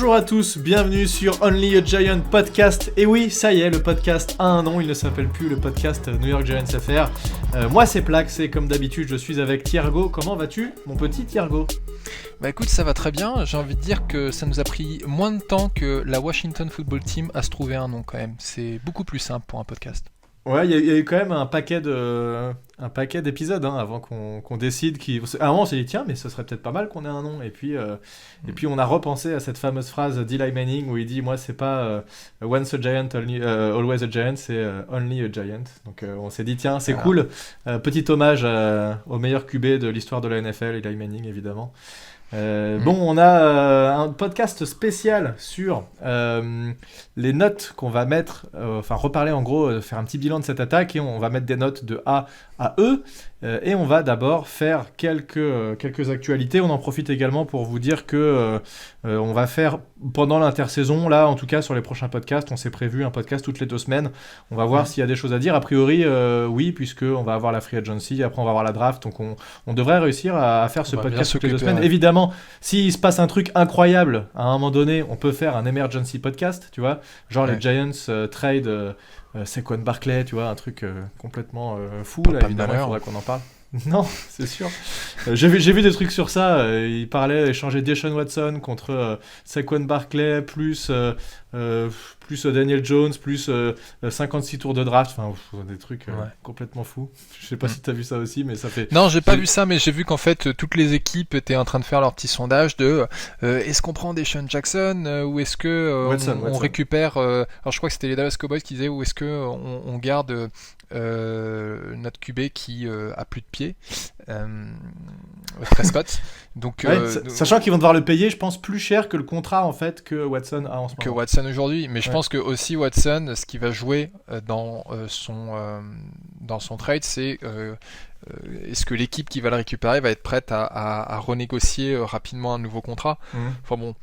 Bonjour à tous, bienvenue sur Only a Giant Podcast. Et oui, ça y est, le podcast a un nom, il ne s'appelle plus le podcast New York Giants FR. Moi c'est Plax et comme d'habitude je suis avec Thiergo. Comment vas-tu, mon petit Thiergo ? Bah écoute, ça va très bien. J'ai envie de dire que ça nous a pris moins de temps que la Washington Football Team à se trouver un nom quand même. C'est beaucoup plus simple pour un podcast. Ouais, il y a eu quand même un paquet d'épisodes avant qu'on décide. À un moment on s'est dit tiens, mais ce serait peut-être pas mal qu'on ait un nom. Et puis on a repensé à cette fameuse phrase d'Eli Manning où il dit moi c'est pas once a giant, always a giant, c'est only a giant. Donc on s'est dit tiens c'est cool. Petit hommage au meilleur QB de l'histoire de la NFL, Eli Manning évidemment. Bon, on a un podcast spécial sur les notes qu'on va mettre, reparler en gros, faire un petit bilan de cette attaque et on va mettre des notes de A à E et on va d'abord faire quelques actualités. On en profite également pour vous dire que on va faire pendant l'intersaison, là en tout cas sur les prochains podcasts, on s'est prévu un podcast toutes les 2 semaines. On va voir s'il y a des choses à dire. A priori, oui, puisqu'on va avoir la free agency, après on va avoir la draft, donc on devrait réussir à faire ce podcast toutes les 2 semaines. Évidemment, s'il se passe un truc incroyable, à un moment donné, on peut faire un emergency podcast, tu vois, genre les Giants trade Saquon Barkley, tu vois, un truc complètement fou, là, évidemment, il faudra qu'on en parle. Non, c'est sûr. J'ai vu des trucs sur ça. Il parlait échanger Deshaun Watson contre Saquon Barkley plus Daniel Jones plus 56 tours de draft. Enfin, des trucs complètement fous. Je sais pas si t'as vu ça aussi, mais ça fait. Non, j'ai pas vu ça, mais j'ai vu qu'en fait toutes les équipes étaient en train de faire leur petit sondage de est-ce qu'on prend Deshaun Jackson ou est-ce que Watson. Récupère. Alors je crois que c'était les Dallas Cowboys qui disaient ou est-ce que on garde notre QB qui a plus de pied, Prescott. Donc, sachant qu'ils vont devoir le payer, je pense, plus cher que le contrat en fait que Watson a en ce moment. Que Watson aujourd'hui, mais je pense que aussi Watson, ce qui va jouer dans son trade, c'est est-ce que l'équipe qui va le récupérer va être prête à renégocier rapidement un nouveau contrat. Enfin bon.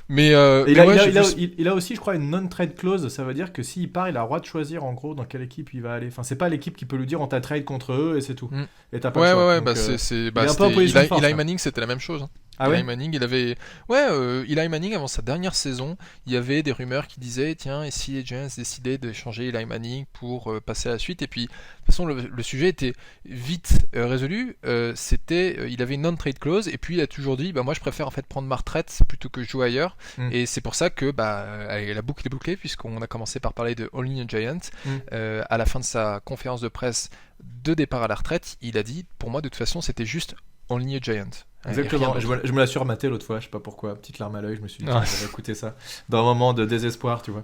Mais il a aussi, je crois, une non-trade clause. Ça veut dire que s'il part, il a le droit de choisir en gros dans quelle équipe il va aller. Enfin, c'est pas l'équipe qui peut lui dire on t'a trade contre eux et c'est tout. Et t'as pas le choix. Donc, Eli Manning, c'était la même chose. Eli Manning, Eli Manning avant sa dernière saison, il y avait des rumeurs qui disaient tiens, et si les Giants décidaient d'échanger Eli Manning pour passer à la suite, et puis de toute façon le sujet était vite résolu. Il avait une non-trade clause et puis il a toujours dit moi je préfère en fait prendre ma retraite plutôt que jouer ailleurs. Et c'est pour ça que la boucle est bouclée puisqu'on a commencé par parler de Only a Giant. À la fin de sa conférence de presse de départ à la retraite, il a dit pour moi de toute façon c'était juste Only a Giant. Exactement, je me l'ai surmaté l'autre fois, je sais pas pourquoi, petite larme à l'œil, je me suis dit j'avais écouté ça dans un moment de désespoir, tu vois.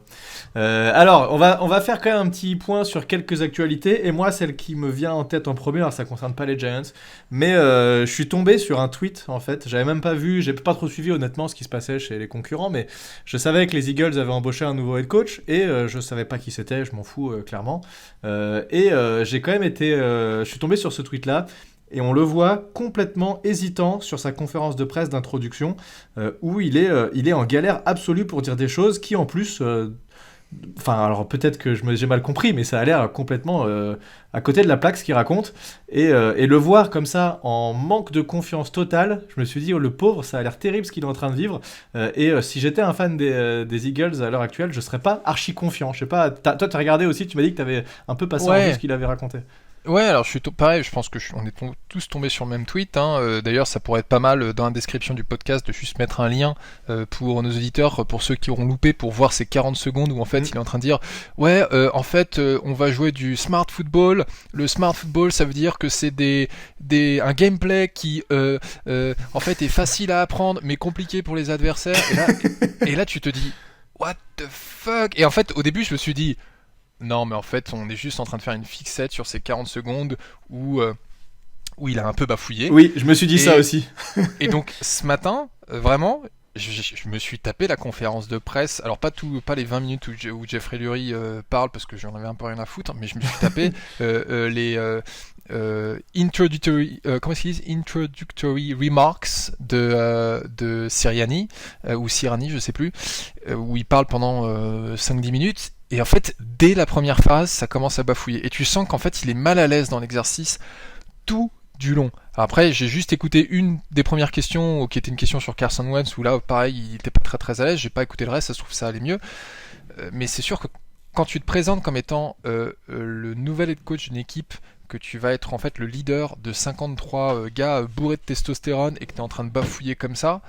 Alors, on va faire quand même un petit point sur quelques actualités, et moi, celle qui me vient en tête en premier, alors ça concerne pas les Giants, mais je suis tombé sur un tweet, en fait, j'avais même pas vu, j'ai pas trop suivi honnêtement ce qui se passait chez les concurrents, mais je savais que les Eagles avaient embauché un nouveau head coach, et je savais pas qui c'était, je m'en fous clairement, j'ai quand même été, je suis tombé sur ce tweet-là, et on le voit complètement hésitant sur sa conférence de presse d'introduction, où il est en galère absolue pour dire des choses qui, en plus, alors peut-être que j'ai mal compris, mais ça a l'air complètement à côté de la plaque ce qu'il raconte. Et le voir comme ça, en manque de confiance totale, je me suis dit, le pauvre, ça a l'air terrible ce qu'il est en train de vivre. Si j'étais un fan des Eagles à l'heure actuelle, je serais pas archi confiant. Je sais pas, toi, t'as regardé aussi, tu m'as dit que t'avais un peu passé en vue ce qu'il avait raconté. Ouais, alors je suis pareil, je pense que on est tous tombés sur le même tweet. D'ailleurs, ça pourrait être pas mal dans la description du podcast de juste mettre un lien pour nos auditeurs, pour ceux qui auront loupé, pour voir ces 40 secondes où en fait il est en train de dire en fait on va jouer du smart football. Le smart football, ça veut dire que c'est un gameplay qui en fait est facile à apprendre mais compliqué pour les adversaires. Et là tu te dis what the fuck. Et en fait au début je me suis dit non, mais en fait, on est juste en train de faire une fixette sur ces 40 secondes où il a un peu bafouillé. Oui, je me suis dit ça aussi. Et donc, ce matin, vraiment, je me suis tapé la conférence de presse. Alors, pas les 20 minutes où Jeffrey Lurie parle, parce que j'en avais un peu rien à foutre, mais je me suis tapé les introductory remarks de Sirianni, ou Sirianni, je sais plus, où il parle pendant 5-10 minutes. Et en fait, dès la première phrase, ça commence à bafouiller. Et tu sens qu'en fait, il est mal à l'aise dans l'exercice. Tout du long. Après, j'ai juste écouté une des premières questions, qui était une question sur Carson Wentz, où là, pareil, il était pas très très à l'aise. J'ai pas écouté le reste, ça se trouve ça allait mieux. Mais c'est sûr que quand tu te présentes comme étant le nouvel head coach d'une équipe, que tu vas être en fait le leader de 53 gars bourrés de testostérone et que tu es en train de bafouiller comme ça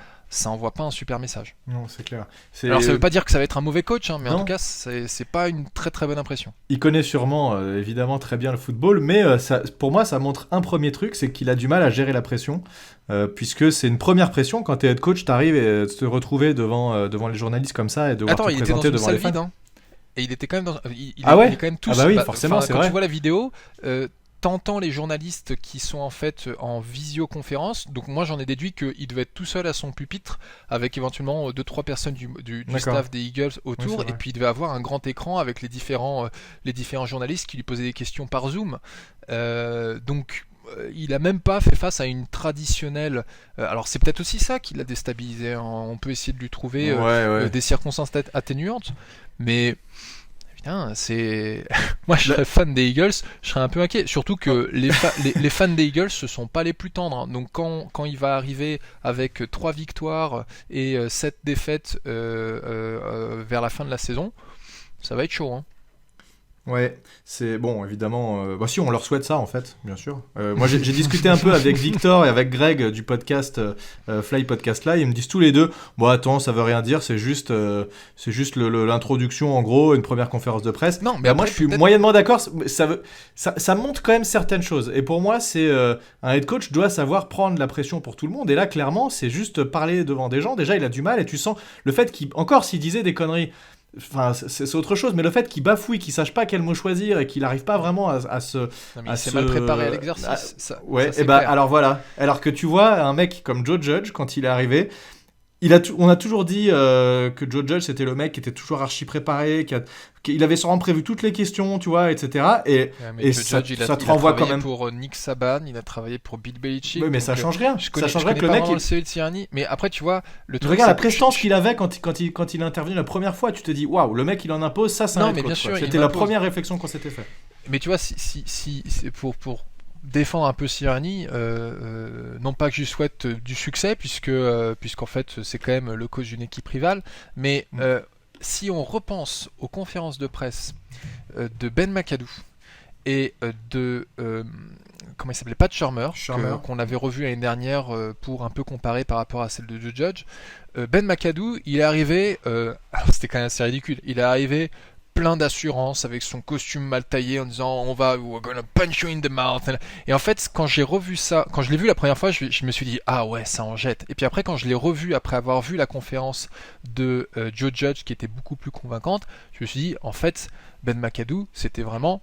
envoie pas un super message. Non, c'est clair. Alors ça veut pas dire que ça va être un mauvais coach, mais non. En tout cas, c'est pas une très très bonne impression. Il connaît sûrement, évidemment, très bien le football, mais pour moi, ça montre un premier truc, c'est qu'il a du mal à gérer la pression, puisque c'est une première pression. Quand tu es head coach, tu arrives et te retrouver devant les journalistes comme ça et devoir te présenter devant les fans. Vide, hein. Et il était quand même dans... il est quand même tous... Ah bah oui, forcément, c'est quand vrai. tu vois la vidéo, t'entends les journalistes qui sont en fait en visioconférence. Donc moi j'en ai déduit qu'il devait être tout seul à son pupitre avec éventuellement 2-3 personnes du staff des Eagles autour, et puis il devait avoir un grand écran avec les différents journalistes qui lui posaient des questions par Zoom. Donc il a même pas fait face à une traditionnelle... alors c'est peut-être aussi ça qui l'a déstabilisé, hein. On peut essayer de lui trouver des circonstances atténuantes, mais... Putain, c'est... Moi je serais fan des Eagles, je serais un peu inquiet. Surtout que les fans des Eagles ce sont pas les plus tendres, hein. Donc quand il va arriver avec 3 victoires et 7 défaites vers la fin de la saison, ça va être chaud, hein. Ouais, c'est bon, évidemment. Bah si, on leur souhaite ça en fait, bien sûr. Moi, j'ai discuté un peu avec Victor et avec Greg du podcast Fly Podcast Live. Ils me disent tous les deux, bon attends, ça veut rien dire, c'est juste l'introduction en gros, une première conférence de presse. Non, mais après, moi, je suis moyennement d'accord. Ça montre quand même certaines choses. Et pour moi, c'est un head coach doit savoir prendre la pression pour tout le monde. Et là, clairement, c'est juste parler devant des gens. Déjà, il a du mal et tu sens le fait s'il disait des conneries. Enfin, c'est autre chose, mais le fait qu'il bafouille, qu'il sache pas quel mot choisir et qu'il arrive pas vraiment à se. Non, mais il s'est mal préparé à l'exercice. Alors voilà. Alors que tu vois, un mec comme Joe Judge, quand il est arrivé, on a toujours dit que Joe Judge c'était le mec qui était toujours archi préparé, qu'il avait sûrement prévu toutes les questions, tu vois, etc. Et ça te renvoie quand même. Il a travaillé pour Nick Saban, il a travaillé pour Bill Belichick. Oui, mais ça change rien. Ça change rien que le mec. Mais après, tu vois, le truc. Regarde la prestance qu'il avait quand il est intervenu la première fois. Tu te dis, waouh, le mec il en impose, ça c'est un mais bien sûr, c'était la première réflexion qu'on s'était fait. Mais tu vois, si pour défendre un peu Sirianni, non pas que je lui souhaite du succès, puisqu'en fait c'est quand même le coach d'une équipe rivale, mais si on repense aux conférences de presse de Ben McAdoo et de comment il s'appelait, Pat Shurmur. Qu'on avait revu l'année dernière pour un peu comparer par rapport à celle de Joe Judge, Ben McAdoo il est arrivé, alors c'était quand même assez ridicule, il est arrivé plein d'assurance avec son costume mal taillé en disant we're gonna punch you in the mouth. Et en fait, quand j'ai revu ça, quand je l'ai vu la première fois, je me suis dit ah ouais, ça en jette. Et puis après, quand je l'ai revu après avoir vu la conférence de Joe Judge qui était beaucoup plus convaincante, je me suis dit en fait Ben McAdoo c'était vraiment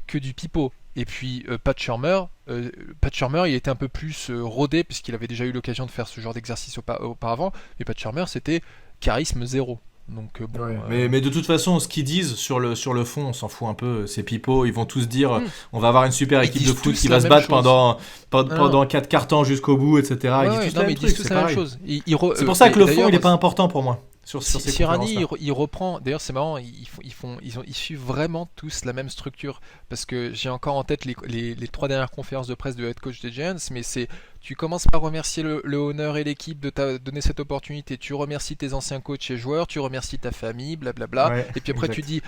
que du pipeau. Et puis Pat Shurmur, il était un peu plus rodé puisqu'il avait déjà eu l'occasion de faire ce genre d'exercice auparavant. Mais Pat Shurmur c'était charisme zéro. Donc, mais de toute façon, ce qu'ils disent sur le fond, on s'en fout un peu. Ces pipeaux, ils vont tous dire on va avoir une super équipe de foot qui va se battre pendant 4 quarts temps jusqu'au bout, etc. Ils disent tous la même chose. C'est pour ça que le fond, il n'est pas important pour moi. Sirianni, il reprend. D'ailleurs, c'est marrant, ils suivent vraiment tous la même structure. Parce que j'ai encore en tête les 3 dernières conférences de presse de head coach des Giants, mais tu commences par remercier le honneur et l'équipe de t'avoir donné cette opportunité. Tu remercies tes anciens coachs et joueurs, tu remercies ta famille, blablabla. Ouais, et puis après, tu dis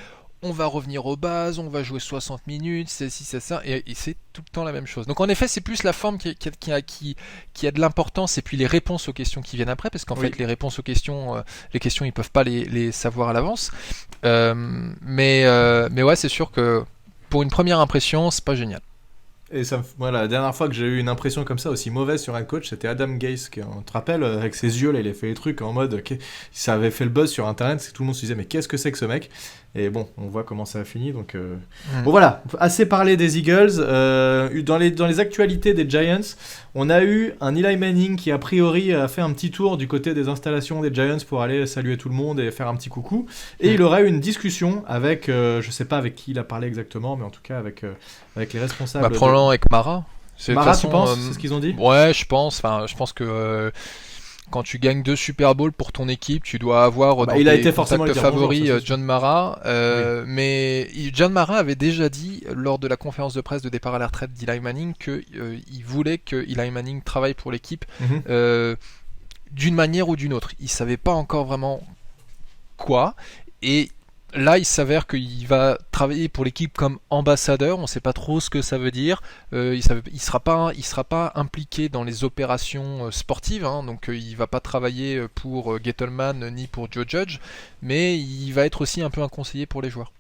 on va revenir aux bases, on va jouer 60 minutes, c'est ci, c'est ça, et c'est tout le temps la même chose. Donc en effet, c'est plus la forme qui a de l'importance, et puis les réponses aux questions qui viennent après, parce qu'en fait, les réponses aux questions, ils peuvent pas les savoir à l'avance. Mais ouais, c'est sûr que pour une première impression, c'est pas génial. Et la dernière fois que j'ai eu une impression comme ça aussi mauvaise sur un coach, c'était Adam Gase, on te rappelle, avec ses yeux là, il a fait des trucs en mode ça avait fait le buzz sur internet, c'est que tout le monde se disait mais qu'est-ce que c'est que ce mec. Et bon, on voit comment ça a fini, donc bon voilà, assez parlé des Eagles. Dans les actualités des Giants, on a eu un Eli Manning qui a priori a fait un petit tour du côté des installations des Giants pour aller saluer tout le monde et faire un petit coucou, et il aurait eu une discussion avec je sais pas avec qui il a parlé exactement, mais en tout cas avec les responsables. Probablement avec Mara. Mara, tu penses, c'est ce qu'ils ont dit? Ouais, je pense que quand tu gagnes 2 Super Bowls pour ton équipe, tu dois avoir dans il a tes été forcément contacts le dire bonjour, favoris ça, c'est sûr. John Mara, Oui. mais John Mara avait déjà dit lors de la conférence de presse de départ à la retraite d'Eli Manning que il voulait que Eli Manning travaille pour l'équipe Mhm. d'une manière ou d'une autre. Il savait pas encore vraiment quoi, et là il s'avère qu'il va travailler pour l'équipe comme ambassadeur. On sait pas trop ce que ça veut dire. Il sera pas impliqué dans les opérations sportives, hein, donc il va pas travailler pour Gettleman ni pour Joe Judge, mais il va être aussi un peu un conseiller pour les joueurs.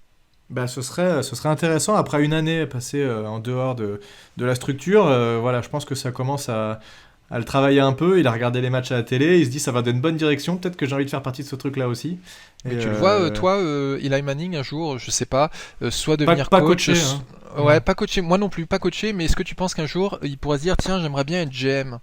Ce serait intéressant après une année passée en dehors de la structure. Voilà, je pense que ça commence à le travailler un peu. Il a regardé les matchs à la télé. Il se dit ça va dans une bonne direction. Peut-être que j'ai envie de faire partie de ce truc-là aussi. Et, Mais tu le vois, toi, Eli Manning, un jour, je sais pas, soit pas, devenir pas coach. coaché, hein. Ouais, Non. pas coaché, moi non plus, pas coaché, mais est-ce que tu penses qu'un jour, il pourrait se dire, tiens, j'aimerais bien être GM?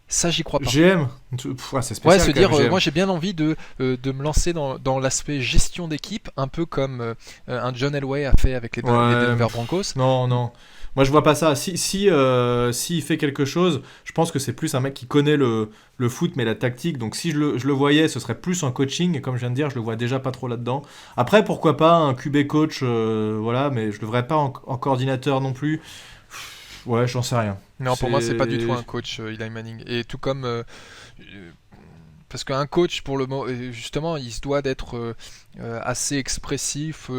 Ça, j'y crois pas. GM, c'est Ouais, spécial se quand dire, même, GM. moi j'ai bien envie de me lancer dans l'aspect gestion d'équipe, un peu comme un John Elway a fait avec les Ouais, Denver Broncos. non, non. Moi, je vois pas ça. Si il fait quelque chose, je pense que c'est plus un mec qui connaît le foot, mais la tactique. Donc, si je le voyais, ce serait plus en coaching. Et comme je viens de dire, je le vois déjà pas trop là-dedans. Après, pourquoi pas un QB coach, voilà, mais je le verrais pas en coordinateur non plus. Ouais, j'en sais rien. Non, pour moi, c'est pas du tout un coach, Eli Manning. Et tout comme. Parce qu'un coach, pour le justement, il se doit d'être assez expressif.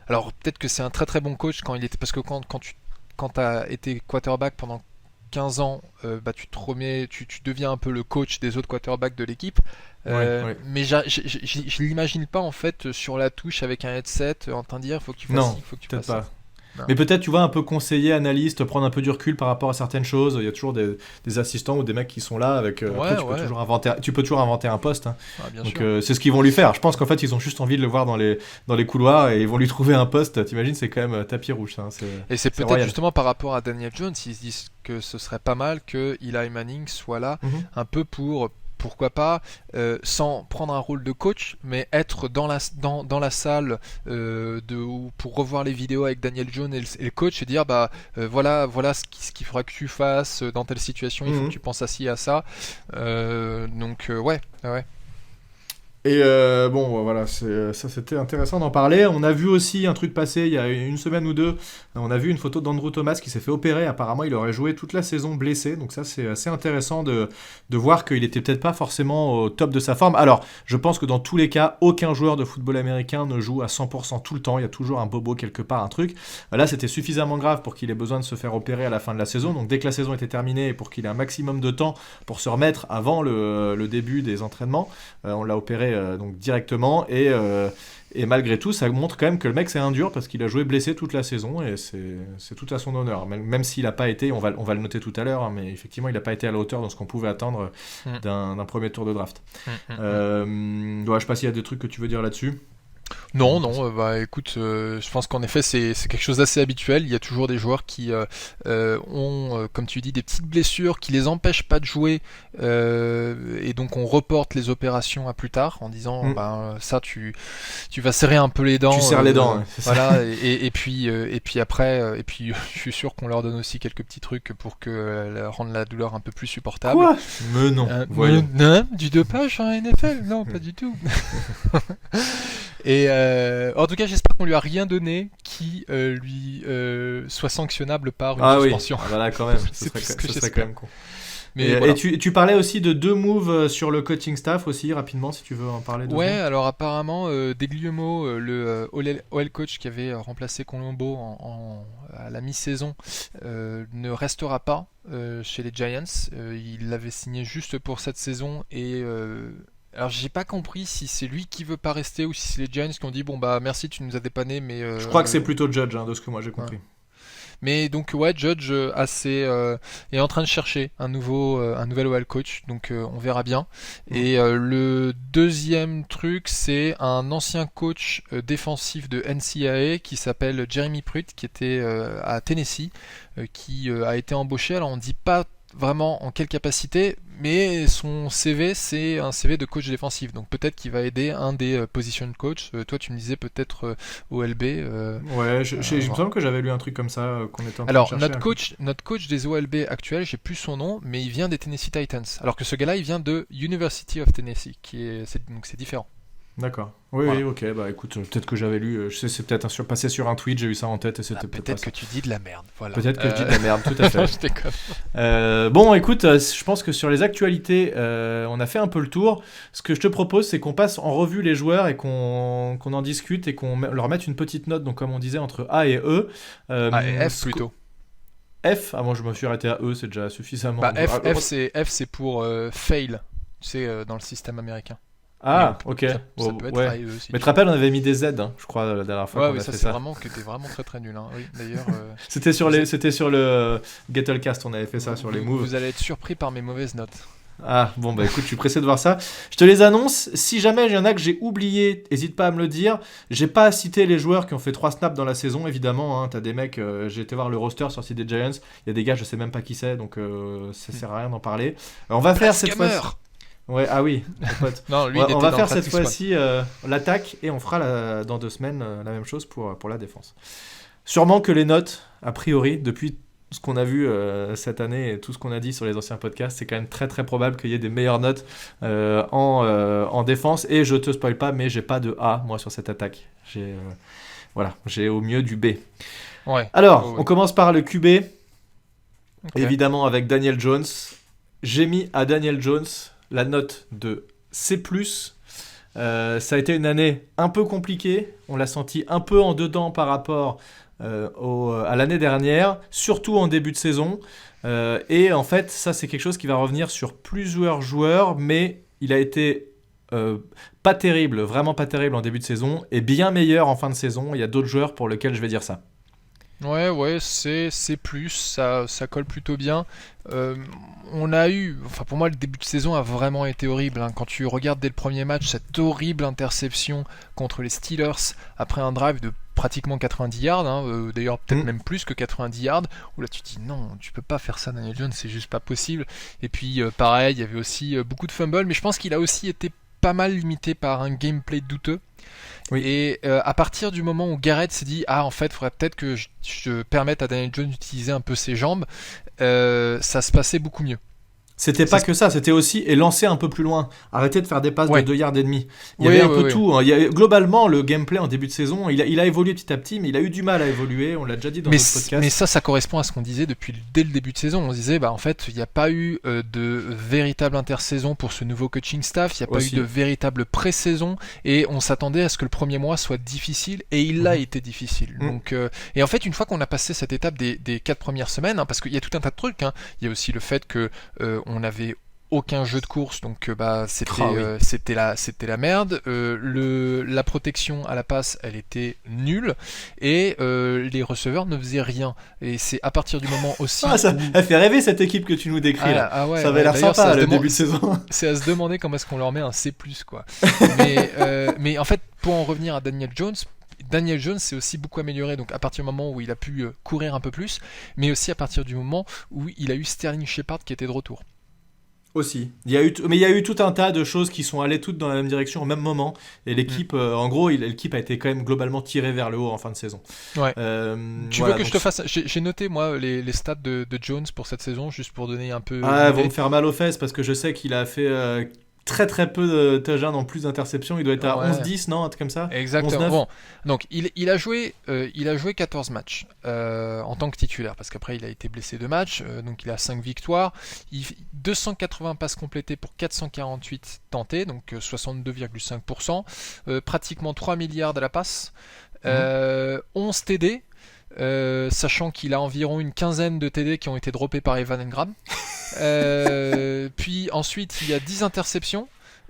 Alors, peut-être que c'est un très très bon coach quand il était. Parce que quand as été quarterback pendant 15 ans, bah, tu te remets, tu deviens un peu le coach des autres quarterbacks de l'équipe. Ouais, ouais. Mais je l'imagine pas en fait sur la touche avec un headset en train de dire faut que tu fasses ci, Non, faut que tu peut-être fasses ça. pas. Non. Mais peut-être, tu vois, un peu conseiller, analyste, prendre un peu du recul par rapport à certaines choses. Il y a toujours des assistants ou des mecs qui sont là avec. Après, Ouais, ouais, tu peux toujours inventer un poste, hein. ah, bien Donc, sûr. c'est ce qu'ils vont lui faire. Je pense qu'en fait, ils ont juste envie de le voir dans les couloirs et ils vont lui trouver un poste. T'imagines, c'est quand même tapis rouge, ça, hein. Et c'est C'est peut-être royal. justement par rapport à Daniel Jones, ils se disent que ce serait pas mal que Eli Manning soit là Mhm. un peu pour, pourquoi pas, sans prendre un rôle de coach, mais être dans la salle pour revoir les vidéos avec Daniel Jones et le coach et dire bah voilà ce qu'il faudra que tu fasses dans telle situation, il faut que Mhm. tu penses à ci, à ça. Ouais, ouais. Et bon, voilà, ça c'était intéressant d'en parler. On a vu aussi un truc passer il y a une semaine ou deux. On a vu une photo d'Andrew Thomas qui s'est fait opérer. Apparemment, il aurait joué toute la saison blessé. Donc ça, c'est assez intéressant de voir qu'il était peut-être pas forcément au top de sa forme. Alors, je pense que dans tous les cas, aucun joueur de football américain ne joue à 100% tout le temps. Il y a toujours un bobo quelque part, un truc. Là, c'était suffisamment grave pour qu'il ait besoin de se faire opérer à la fin de la saison. Donc dès que la saison était terminée et pour qu'il ait un maximum de temps pour se remettre avant le début des entraînements, on l'a opéré donc directement et malgré tout ça montre quand même que le mec c'est un dur parce qu'il a joué blessé toute la saison et c'est tout à son honneur, même s'il n'a pas été, on va le noter tout à l'heure, hein, mais effectivement il n'a pas été à la hauteur de ce qu'on pouvait attendre Mm, d'un premier tour de draft. mm, mm, mm. Ouais, je sais pas s'il y a des trucs que tu veux dire là-dessus. Non, non, bah écoute, je pense qu'en effet c'est quelque chose d'assez habituel. Il y a toujours des joueurs qui ont, comme tu dis, des petites blessures qui les empêchent pas de jouer, et donc on reporte les opérations à plus tard en disant, Mm. ben ça tu vas serrer un peu les dents, Tu serres les dents, ouais, c'est ça. voilà, et puis après, et puis je suis sûr qu'on leur donne aussi quelques petits trucs pour que rendre la douleur un peu plus supportable. Quoi? Mais non, voyons. Non, du dopage en NFL? Non, pas du tout. Et en tout cas, j'espère qu'on lui a rien donné qui lui soit sanctionnable par une Ah oui, suspension. ah bah là quand même, ce C'est tout ce que serait quand j'espère. même con. Mais Et voilà. tu parlais aussi de deux moves sur le coaching staff aussi, rapidement, si tu veux en parler 2 Ouais, secondes. alors apparemment, Degliumo, le OL coach qui avait remplacé Colombo à la mi-saison, ne restera pas chez les Giants. Il l'avait signé juste pour cette saison et alors j'ai pas compris si c'est lui qui veut pas rester ou si c'est les Giants qui ont dit bon bah merci tu nous as dépanné mais Je crois que c'est plutôt Judge, hein, de ce que moi j'ai ouais. compris. Mais donc ouais, Judge est en train de chercher un nouvel OL coach, donc on verra bien. Mm. Et le deuxième truc, c'est un ancien coach défensif de NCAA qui s'appelle Jeremy Pruitt, qui était à Tennessee, qui a été embauché. Alors on dit pas vraiment en quelle capacité, mais son CV, c'est un CV de coach défensif. Donc peut-être qu'il va aider un des position coach. Toi, tu me disais peut-être OLB. Ouais, il me Voilà. semble que j'avais lu un truc comme ça, qu'on était en train de Alors, chercher. notre coach des OLB actuels, j'ai plus son nom, mais il vient des Tennessee Titans. Alors que ce gars-là, il vient de University of Tennessee, donc c'est différent. D'accord. Oui, Voilà. ok, bah écoute, peut-être que j'avais lu, je sais, c'est peut-être passé sur un tweet, j'ai eu ça en tête et Ah, c'était peut-être pas peut-être ça. que tu dis de la merde. Voilà. Peut-être que je dis de la merde, tout à fait. Je déconne. Bon, écoute, je pense que sur les actualités, on a fait un peu le tour. Ce que je te propose, c'est qu'on passe en revue les joueurs et qu'on en discute et qu'on leur mette une petite note, donc comme on disait, entre A et E. Ah, et F plutôt. F, moi je me suis arrêté à E, c'est déjà suffisamment. Bah, F c'est pour fail, tu sais, dans le système américain. Ah, ok. Ça Oh, peut être ouais. AE aussi. Mais tu te rappelles, on avait mis des Z, hein, je crois, la dernière fois Ouais, qu'on oui, a ça fait c'est ça. vraiment que t'es vraiment très très nul. Hein. Oui, d'ailleurs. C'était sur le Gettlecast, on avait fait ça sur les moves. Vous allez être surpris par mes mauvaises notes. Ah, bon, bah écoute, je suis pressé de voir ça. Je te les annonce. Si jamais il y en a que j'ai oublié, n'hésite pas à me le dire. J'ai pas cité les joueurs qui ont fait 3 snaps dans la saison, évidemment. Hein. T'as des mecs, j'ai été voir le roster sur le site des Giants. Il y a des gars, je sais même pas qui c'est, donc ça sert à rien d'en parler. On va faire cette fois-ci. Ouais, ah oui, mon pote. Non, lui, On va faire cette fois-ci l'attaque et on fera dans 2 semaines la même chose pour la défense. Sûrement que les notes, a priori, depuis ce qu'on a vu cette année et tout ce qu'on a dit sur les anciens podcasts, c'est quand même très très probable qu'il y ait des meilleures notes en défense. Et je te spoil pas, mais j'ai pas de A moi sur cette attaque. J'ai au mieux du B. Ouais. Alors, ouais. on commence par le QB, Okay. évidemment avec Daniel Jones. J'ai mis à Daniel Jones la note de C+. Ça a été une année un peu compliquée. On l'a senti un peu en dedans par rapport à l'année dernière, surtout en début de saison. Et en fait, ça, c'est quelque chose qui va revenir sur plusieurs joueurs, mais il a été pas terrible, vraiment pas terrible en début de saison, et bien meilleur en fin de saison. Il y a d'autres joueurs pour lesquels je vais dire ça. Ouais, c'est plus, ça colle plutôt bien. On a eu, enfin pour moi le début de saison a vraiment été horrible. Hein. Quand tu regardes dès le premier match cette horrible interception contre les Steelers après un drive de pratiquement 90 yards, hein, d'ailleurs peut-être même plus que 90 yards, où là tu te dis non, tu peux pas faire ça Daniel Jones, c'est juste pas possible. Et puis pareil, il y avait aussi beaucoup de fumbles, mais je pense qu'il a aussi été pas mal limité par un gameplay douteux. Oui. Et à partir du moment où Garrett s'est dit en fait, il faudrait peut-être que je permette à Daniel Jones d'utiliser un peu ses jambes, ça se passait beaucoup mieux. C'était pas que ça, c'était aussi lancer un peu plus loin. Arrêter de faire des passes de 2 yards et demi. Il y avait un peu tout. Hein. Globalement, le gameplay en début de saison, il a évolué petit à petit, mais il a eu du mal à évoluer. On l'a déjà dit dans notre podcast. Mais ça correspond à ce qu'on disait dès le début de saison. On se disait, en fait, il n'y a pas eu de véritable intersaison pour ce nouveau coaching staff. Il n'y a pas eu de véritable pré-saison. Et on s'attendait à ce que le premier mois soit difficile. Et il a été difficile. Donc, et en fait, une fois qu'on a passé cette étape des 4 premières semaines, parce qu'il y a tout un tas de trucs. Il y a aussi le fait que on n'avait aucun jeu de course, donc c'était la merde. La protection à la passe, elle était nulle, et les receveurs ne faisaient rien. Et c'est à partir du moment aussi. Elle fait rêver cette équipe que tu nous décris là. Ça avait l'air sympa le début de saison. C'est à se demander comment est-ce qu'on leur met un C+, quoi. mais en fait, pour en revenir à Daniel Jones s'est aussi beaucoup amélioré, donc à partir du moment où il a pu courir un peu plus, mais aussi à partir du moment où il a eu Sterling Shepard qui était de retour. Aussi. Il y a eu tout un tas de choses qui sont allées toutes dans la même direction au même moment. Et l'équipe, en gros, l'équipe a été quand même globalement tirée vers le haut en fin de saison. Ouais. Tu veux que je te fasse... J'ai noté, moi, les stats de Jones pour cette saison, juste pour donner un peu... Elles vont me faire mal aux fesses parce que je sais qu'il a fait... très très peu de touchdowns en plus d'interceptions. Il doit être à 11-10, non? Un truc comme ça. Exactement. Bon, donc il a joué 14 matchs en tant que titulaire, parce qu'après il a été blessé 2 matchs, donc il a 5 victoires, 280 passes complétées pour 448 tentés, donc 62,5%, pratiquement 3 milliards à la passe, 11 TD, sachant qu'il a environ une quinzaine de TD qui ont été droppés par Evan Engram. Puis ensuite il y a 10 interceptions,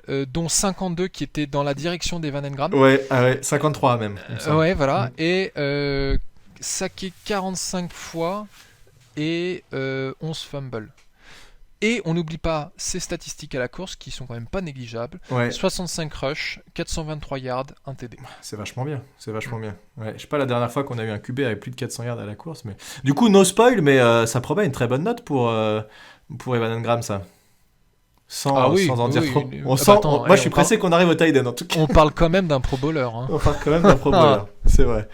dont 52 qui étaient dans la direction d'Evan Engram. Ouais, 53 même. Ouais, voilà. Et saqué 45 fois et 11 fumbles. Et on n'oublie pas ses statistiques à la course qui sont quand même pas négligeables. Ouais. 65 rushs, 423 yards, 1 TD. C'est vachement bien. Ouais, je sais pas la dernière fois qu'on a eu un QB avec plus de 400 yards à la course, mais du coup no spoil, mais ça promet une très bonne note pour Evan Engram, ça. sans en dire trop. Moi, je suis pressé qu'on arrive au tight end en tout cas. On parle quand même d'un Pro Bowler. On parle quand même d'un Pro Bowler, c'est vrai.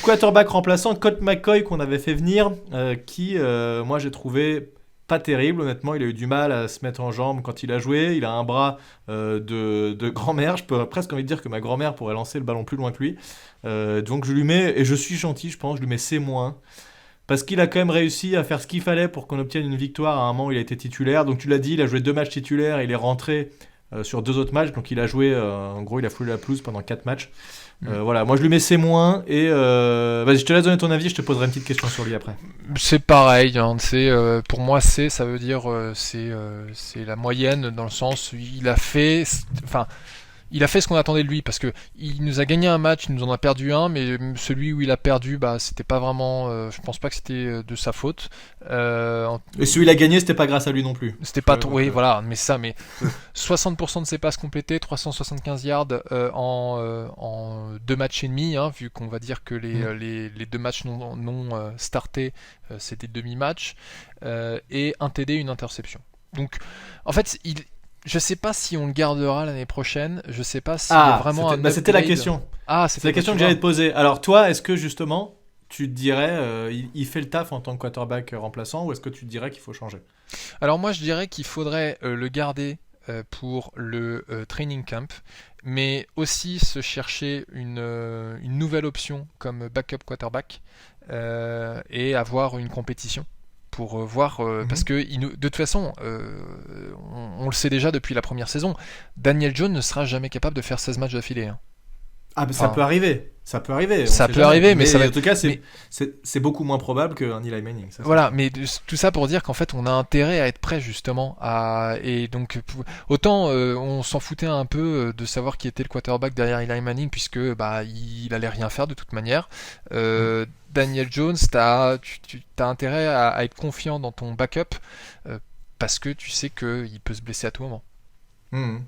Quarterback remplaçant, Colt McCoy qu'on avait fait venir, qui, moi, j'ai trouvé pas terrible, honnêtement. Il a eu du mal à se mettre en jambes quand il a joué. Il a un bras de grand-mère. Je peux presque envie de dire que ma grand-mère pourrait lancer le ballon plus loin que lui. Donc je lui mets, et je suis gentil, je pense, je lui mets C-. Parce qu'il a quand même réussi à faire ce qu'il fallait pour qu'on obtienne une victoire. À un moment, il a été titulaire. Donc tu l'as dit, il a joué 2 matchs titulaires. Il est rentré sur 2 autres matchs. Donc il a joué, en gros, il a foulé la pelouse pendant 4 matchs. Voilà, moi je lui mets C-. Et vas-y, je te laisse donner ton avis. Je te poserai une petite question sur lui après. C'est pareil. Hein, pour moi, C, ça veut dire c'est la moyenne dans le sens où il a fait... Il a fait ce qu'on attendait de lui parce que il nous a gagné un match, il nous en a perdu un, mais celui où il a perdu, c'était pas vraiment. Je pense pas que c'était de sa faute. Et celui où il a gagné, c'était pas grâce à lui non plus. C'était pas oui, voilà, mais 60% de ses passes complétées, 375 yards en 2 matchs et demi, hein, vu qu'on va dire que les 2 matchs non startés, c'était demi-match, et un TD, une interception. Donc, en fait, je sais pas si on le gardera l'année prochaine. Je sais pas si vraiment c'était la question. C'est la question que j'allais te poser. Alors toi, est-ce que justement, tu te dirais, il fait le taf en tant que quarterback remplaçant, ou est-ce que tu te dirais qu'il faut changer ? Alors moi, je dirais qu'il faudrait le garder pour le training camp, mais aussi se chercher une nouvelle option comme backup quarterback et avoir une compétition. Pour voir, parce que de toute façon, on le sait déjà depuis la première saison, Daniel Jones ne sera jamais capable de faire 16 matchs d'affilée. Hein. Ça peut arriver. Ça peut arriver. Mais ça va... En tout cas, c'est beaucoup moins probable qu'un Eli Manning. Voilà, mais tout ça pour dire qu'en fait, on a intérêt à être prêt justement. Et donc, autant on s'en foutait un peu de savoir qui était le quarterback derrière Eli Manning, puisque il allait rien faire de toute manière. Daniel Jones, t'as intérêt à être confiant dans ton backup parce que tu sais qu'il peut se blesser à tout moment.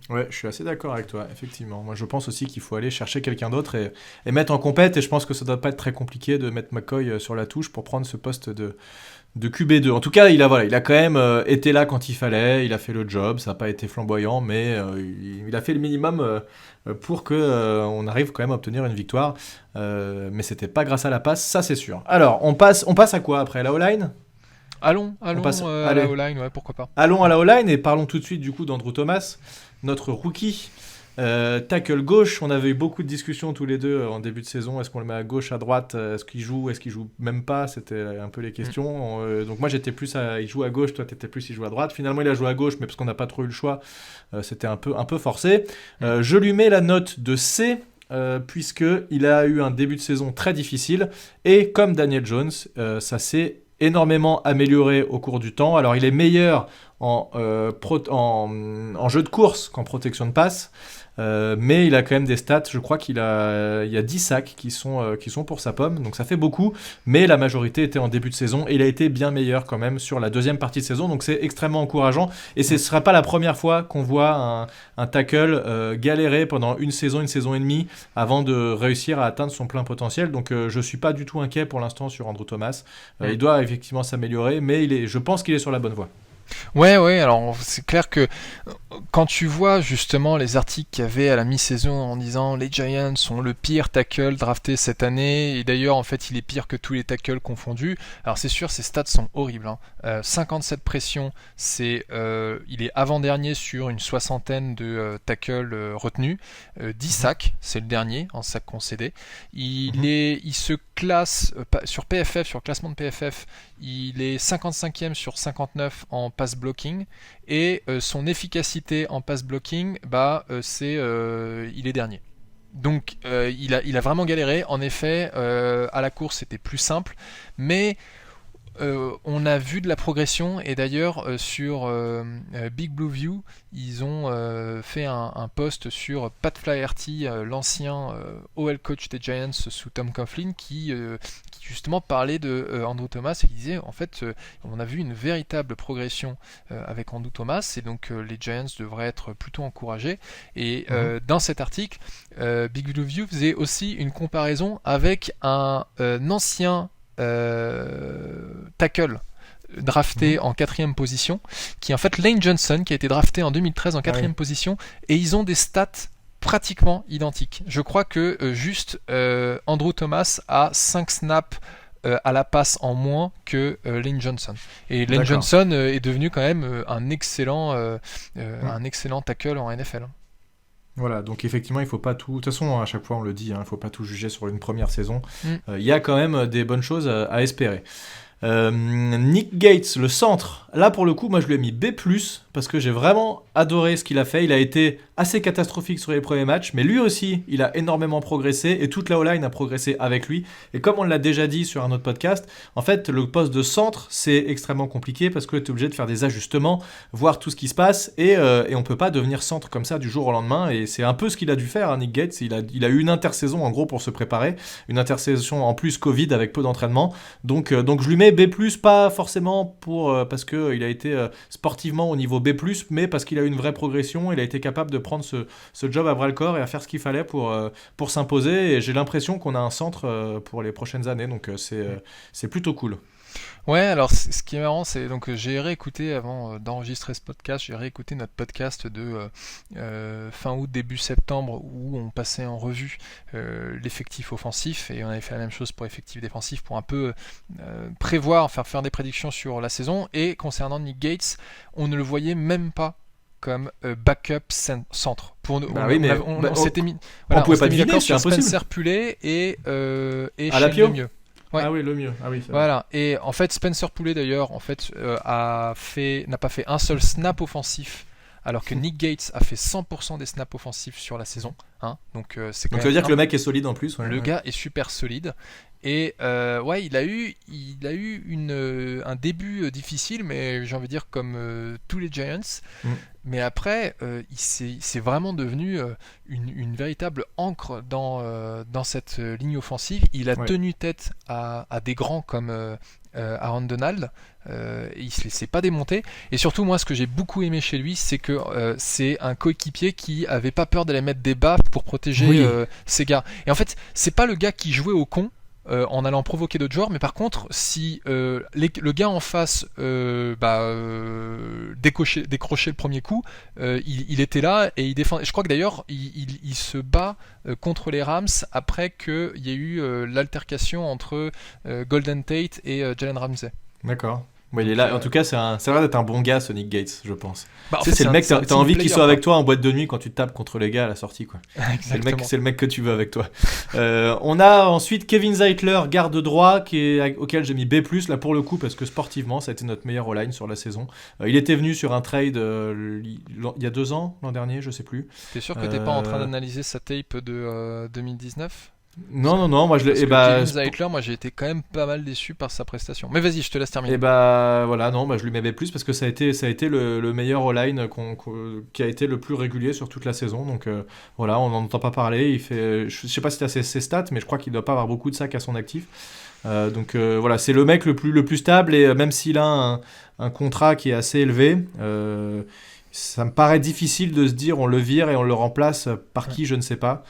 Ouais, je suis assez d'accord avec toi, effectivement. Moi, je pense aussi qu'il faut aller chercher quelqu'un d'autre et mettre en compète, et je pense que ça doit pas être très compliqué de mettre McCoy sur la touche pour prendre ce poste de QB2. En tout cas, il a quand même été là quand il fallait, il a fait le job, ça n'a pas été flamboyant, mais il a fait le minimum pour qu'on arrive quand même à obtenir une victoire. Mais c'était pas grâce à la passe, ça c'est sûr. Alors, on passe à quoi après, la O-line ? Allons à la O-line, ouais, pourquoi pas. Allons à la O-line et parlons tout de suite du coup d'Andrew Thomas, notre rookie. Tackle gauche, on avait eu beaucoup de discussions tous les deux en début de saison. Est-ce qu'on le met à gauche, à droite ? Est-ce qu'il joue même pas ? C'était un peu les questions. Donc moi j'étais plus il joue à gauche, toi t'étais plus il joue à droite. Finalement il a joué à gauche, mais parce qu'on n'a pas trop eu le choix, c'était un peu forcé. Je lui mets la note de C. Puisqu'il a eu un début de saison très difficile et comme Daniel Jones, ça s'est énormément amélioré au cours du temps. Alors il est meilleur en jeu de course qu'en protection de passe, mais il a quand même des stats. Je crois il y a 10 sacs qui sont pour sa pomme, donc ça fait beaucoup, mais la majorité était en début de saison et il a été bien meilleur quand même sur la deuxième partie de saison, donc c'est extrêmement encourageant et ce ne sera pas la première fois qu'on voit un tackle galérer pendant une saison et demie avant de réussir à atteindre son plein potentiel. Donc je suis pas du tout inquiet pour l'instant sur Andrew Thomas. Il doit effectivement s'améliorer, mais je pense qu'il est sur la bonne voie. Ouais, alors c'est clair que quand tu vois justement les articles qu'il y avait à la mi-saison en disant les Giants sont le pire tackle drafté cette année, et d'ailleurs en fait il est pire que tous les tackles confondus, alors c'est sûr ces stats sont horribles, hein. 57 pressions, il est avant-dernier sur une soixantaine de tackles retenus, 10 sacs, c'est le dernier en sacs concédés, il se classe sur PFF, sur le classement de PFF, il est 55e sur 59 en pass blocking et son efficacité en pass blocking, il est dernier. Donc il a vraiment galéré. En effet, à la course c'était plus simple, mais on a vu de la progression et d'ailleurs sur Big Blue View ils ont fait un post sur Pat Flaherty, l'ancien OL coach des Giants sous Tom Coughlin qui justement parlait de Andrew Thomas et qui disait en fait on a vu une véritable progression avec Andrew Thomas et donc les Giants devraient être plutôt encouragés et dans cet article Big Blue View faisait aussi une comparaison avec un ancien tackle drafté en 4e position, qui est en fait Lane Johnson, qui a été drafté en 2013 en 4e position, et ils ont des stats pratiquement identiques. Je crois que juste Andrew Thomas a 5 snaps à la passe en moins que Lane Johnson. Et Lane Johnson est devenu quand même un excellent tackle en NFL. Voilà, donc effectivement, il faut pas tout... De toute façon, à chaque fois, on le dit, il ne faut pas tout juger sur une première saison. Il y a quand même des bonnes choses à espérer. Nick Gates, le centre, là pour le coup moi je lui ai mis B+, parce que j'ai vraiment adoré ce qu'il a fait. Il a été assez catastrophique sur les premiers matchs, mais lui aussi il a énormément progressé, et toute la O-line a progressé avec lui. Et comme on l'a déjà dit sur un autre podcast, en fait le poste de centre c'est extrêmement compliqué, parce que tu es obligé de faire des ajustements, voir tout ce qui se passe, et on peut pas devenir centre comme ça du jour au lendemain. Et c'est un peu ce qu'il a dû faire, Nick Gates. Il a eu une intersaison en gros pour se préparer, une intersaison en plus Covid avec peu d'entraînement, donc je lui mets B+, pas forcément parce qu'il a été sportivement au niveau B+, mais parce qu'il a eu une vraie progression. Il a été capable de prendre ce job à bras-le-corps et à faire ce qu'il fallait pour s'imposer, et j'ai l'impression qu'on a un centre pour les prochaines années, donc c'est plutôt cool. Ouais, alors ce qui est marrant, c'est donc j'ai réécouté avant d'enregistrer ce podcast, j'ai réécouté notre podcast de fin août, début septembre, où on passait en revue l'effectif offensif, et on avait fait la même chose pour l'effectif défensif, pour un peu prévoir, faire des prédictions sur la saison. Et concernant Nick Gates, on ne le voyait même pas comme backup centre. Pour nous, on s'était mis, on pouvait pas deviner, d'accord c'est sur impossible. Spencer Pulley et Shane Lemieux. Ouais. Ah oui, le mieux. Ah oui, voilà. Et en fait, Spencer Pulley d'ailleurs, en fait, n'a pas fait un seul snap offensif, alors que Nick Gates a fait 100% des snaps offensifs sur la saison. Donc c'est quand ça veut dire que le mec est solide en plus. Le gars est super solide. Et il a eu un début difficile, mais j'ai envie de dire comme tous les Giants. Mais après, c'est vraiment devenu une véritable ancre dans cette ligne offensive. Il a tenu tête à des grands comme Aaron Donald. Il ne se laissait pas démonter. Et surtout, moi, ce que j'ai beaucoup aimé chez lui, c'est que c'est un coéquipier qui avait pas peur d'aller mettre des baffes pour protéger ses gars. Et en fait, c'est pas le gars qui jouait au con en allant provoquer d'autres joueurs, mais par contre, si le gars en face décrochait le premier coup, il était là et il défend. Je crois que d'ailleurs, il se bat contre les Rams après qu'il y ait eu l'altercation entre Golden Tate et Jalen Ramsey. D'accord. Ouais, il est là. En tout cas, ça a l'air d'être un bon gars, ce Nick Gates, je pense. C'est le mec, t'as envie qu'il soit avec toi en boîte de nuit quand tu te tapes contre les gars à la sortie, quoi. C'est le mec que tu veux avec toi. On a ensuite Kevin Zeitler, garde droit, auquel j'ai mis B+, là pour le coup, parce que sportivement, ça a été notre meilleur O-line sur la saison. Il était venu sur un trade il y a 2 ans, l'an dernier, je sais plus. T'es sûr que t'es pas en train d'analyser sa tape de 2019 ? Non, moi Kevin Zeitler, moi j'ai été quand même pas mal déçu par sa prestation. Mais vas-y, je te laisse terminer. Je lui mets B+, parce que ça a été le meilleur all-line qui a été le plus régulier sur toute la saison. Donc on n'en entend pas parler. Je sais pas si tu as ses stats, mais je crois qu'il doit pas avoir beaucoup de sacs à son actif. C'est le mec le plus stable, et même s'il a un contrat qui est assez élevé, ça me paraît difficile de se dire on le vire et on le remplace par qui, je ne sais pas.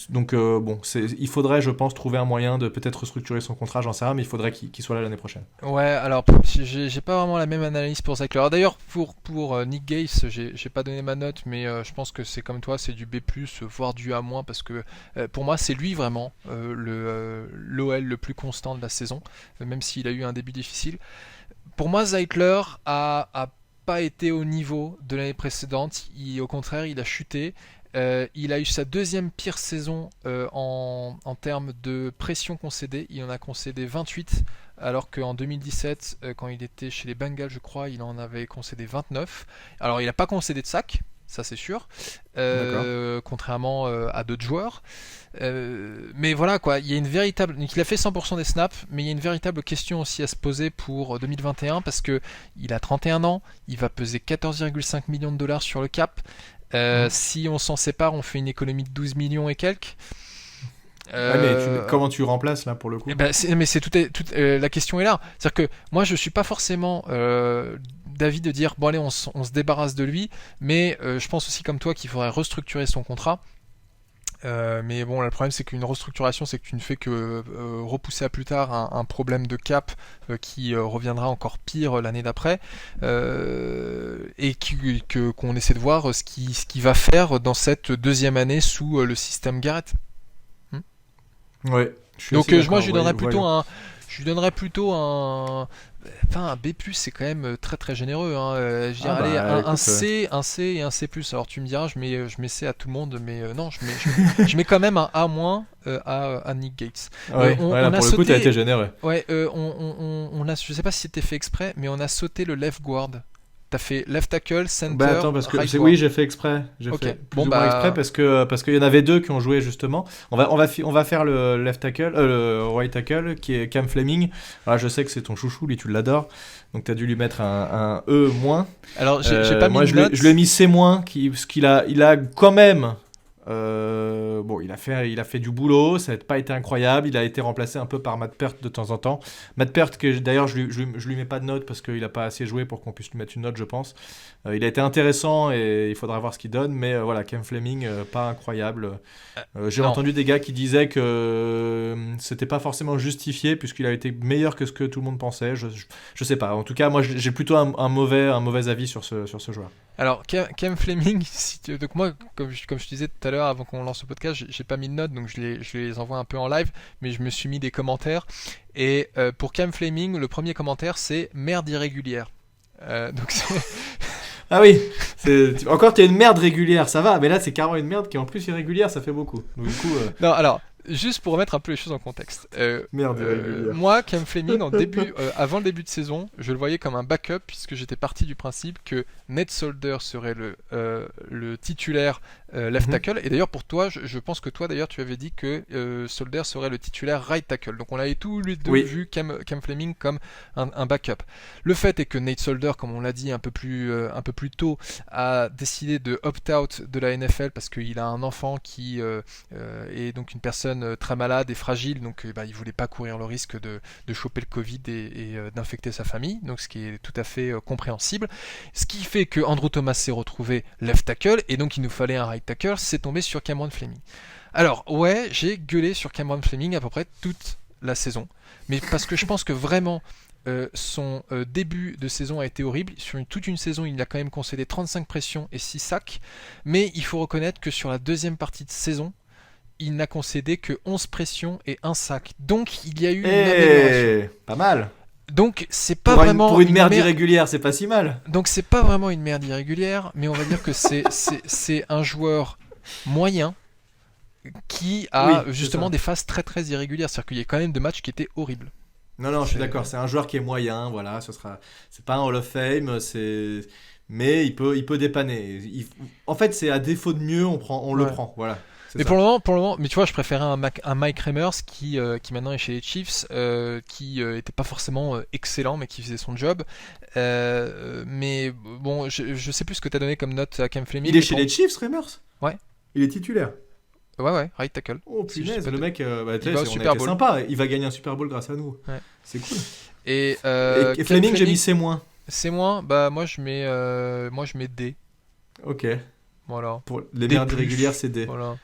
Donc il faudrait, je pense, trouver un moyen de peut-être restructurer son contrat, j'en sais rien, mais il faudrait qu'il soit là l'année prochaine. Ouais, alors j'ai pas vraiment la même analyse pour Zeitler. Alors, d'ailleurs, pour Nick Gates, j'ai pas donné ma note, mais je pense que c'est comme toi, c'est du B+, voire du A-, parce que pour moi c'est lui vraiment l'OL le plus constant de la saison, même s'il a eu un début difficile. Pour moi, Zeitler a pas été au niveau de l'année précédente, au contraire il a chuté. Il a eu sa deuxième pire saison en termes de pression concédée. Il en a concédé 28, alors qu'en 2017, quand il était chez les Bengals, je crois, il en avait concédé 29. Alors il n'a pas concédé de sac, ça c'est sûr, contrairement à d'autres joueurs. Mais voilà quoi, il y a une véritable. Donc, il a fait 100% des snaps, mais il y a une véritable question aussi à se poser pour 2021, parce que il a 31 ans, il va peser 14,5 millions de dollars sur le cap. Si on s'en sépare, on fait une économie de 12 millions et quelques. Comment tu remplaces là pour le coup ? Mais c'est la question est là. C'est-à-dire que moi je suis pas forcément d'avis de dire bon allez on se débarrasse de lui, mais je pense aussi comme toi qu'il faudrait restructurer son contrat. Mais bon, là, le problème c'est qu'une restructuration, c'est que tu ne fais que repousser à plus tard un problème de cap qui reviendra encore pire l'année d'après, et qu'on essaie de voir ce qui va faire dans cette deuxième année sous le système Garrett. Ouais. Je suis Donc assez d'accord, moi je lui donnerais voyons. plutôt enfin un B+, c'est quand même très très généreux, hein. Je dirais Ah allez, bah un écoute, C, un C et un C+. Alors tu me diras, je mets C à tout le monde, mais non, je mets quand même un A- à Nick Gates. ouais, ouais, là On a pour le coup t'as été sauté, généreux. ouais, on a, je sais pas si c'était fait exprès, mais on a sauté le left guard. T'as fait left tackle, Bah center, attends, parce que right oui, guard. j'ai fait exprès. J'ai Ok, fait plus bon ou moins exprès bah, parce qu'il y en avait deux qui ont joué justement. On va faire le left tackle, le right tackle qui est Cam Fleming. Alors, je sais que c'est ton chouchou, lui tu l'adores. Donc t'as dû lui mettre un E moins. alors j'ai pas mis Moi de notes. je lui ai mis C moins, parce qu'il a quand même. Bon, il a fait du boulot, ça n'a pas été incroyable. Il a été remplacé un peu par Matt Peart de temps en temps. Matt Peart, que d'ailleurs je lui mets pas de note parce qu'il n'a pas assez joué pour qu'on puisse lui mettre une note, je pense. Il a été intéressant et il faudra voir ce qu'il donne, mais voilà, Cam Fleming, pas incroyable. J'ai Non. entendu des gars qui disaient que c'était pas forcément justifié puisqu'il a été meilleur que ce que tout le monde pensait. Je sais pas. En tout cas, moi j'ai plutôt un mauvais avis sur ce joueur. Alors, Cam Fleming, donc moi, comme je disais tout à l'heure avant qu'on lance le podcast, j'ai pas mis de notes, donc je les envoie un peu en live, mais je me suis mis des commentaires. Et pour Cam Fleming, le premier commentaire, c'est merde irrégulière. Donc Ah oui, encore t'es une merde régulière, ça va, mais là c'est carrément une merde qui est en plus irrégulière, ça fait beaucoup. Donc du coup, non, alors, juste pour remettre un peu les choses en contexte. merde irrégulière. Moi, Cam Fleming, avant le début de saison, je le voyais comme un backup, puisque j'étais parti du principe que Nate Solder serait le titulaire left tackle. Et d'ailleurs, pour toi, je pense que toi, d'ailleurs, tu avais dit que Solder serait le titulaire right tackle. Donc on avait tous les deux vu Cam Fleming comme un backup. Le fait est que Nate Solder, comme on l'a dit un peu plus tôt, a décidé de opt-out de la NFL parce qu'il a un enfant qui est donc une personne très malade et fragile, donc il voulait pas courir le risque de choper le Covid et d'infecter sa famille, donc ce qui est tout à fait compréhensible. Ce qui fait que Andrew Thomas s'est retrouvé left tackle et donc il nous fallait un right tackle, c'est tombé sur Cameron Fleming. Alors ouais, j'ai gueulé sur Cameron Fleming à peu près toute la saison, mais parce que je pense que vraiment son début de saison a été horrible. Sur toute une saison, il a quand même concédé 35 pressions et 6 sacs, mais il faut reconnaître que sur la deuxième partie de saison, il n'a concédé que 11 pressions et 1 sac. Donc il y a eu une amélioration. Pas mal. Donc c'est pas vraiment pour une merde irrégulière, c'est pas si mal. Donc c'est pas vraiment une merde irrégulière, mais on va dire que c'est un joueur moyen qui a justement des phases très très irrégulières. C'est-à-dire qu'il y a quand même des matchs qui étaient horribles. Non, je suis d'accord. C'est un joueur qui est moyen, voilà. C'est pas un Hall of Fame, mais il peut dépanner. En fait, c'est à défaut de mieux, on le prend, voilà. Mais pour le moment, mais tu vois, je préférais un Mike Remers qui maintenant est chez les Chiefs, qui était pas forcément excellent, mais qui faisait son job. Mais bon, je sais plus ce que t'as donné comme note à Cam Fleming. Il est chez les Chiefs, Remers ? Ouais. Il est titulaire. Ouais, right tackle. Oh punaise, le mec, il va au Super Bowl. Sympa. Il va gagner un Super Bowl grâce à nous. Ouais. C'est cool. Et Fleming, j'ai mis C-. C-, bah moi je mets D. Ok. Voilà. Pour les D+. merdes régulières, c'est D. Voilà.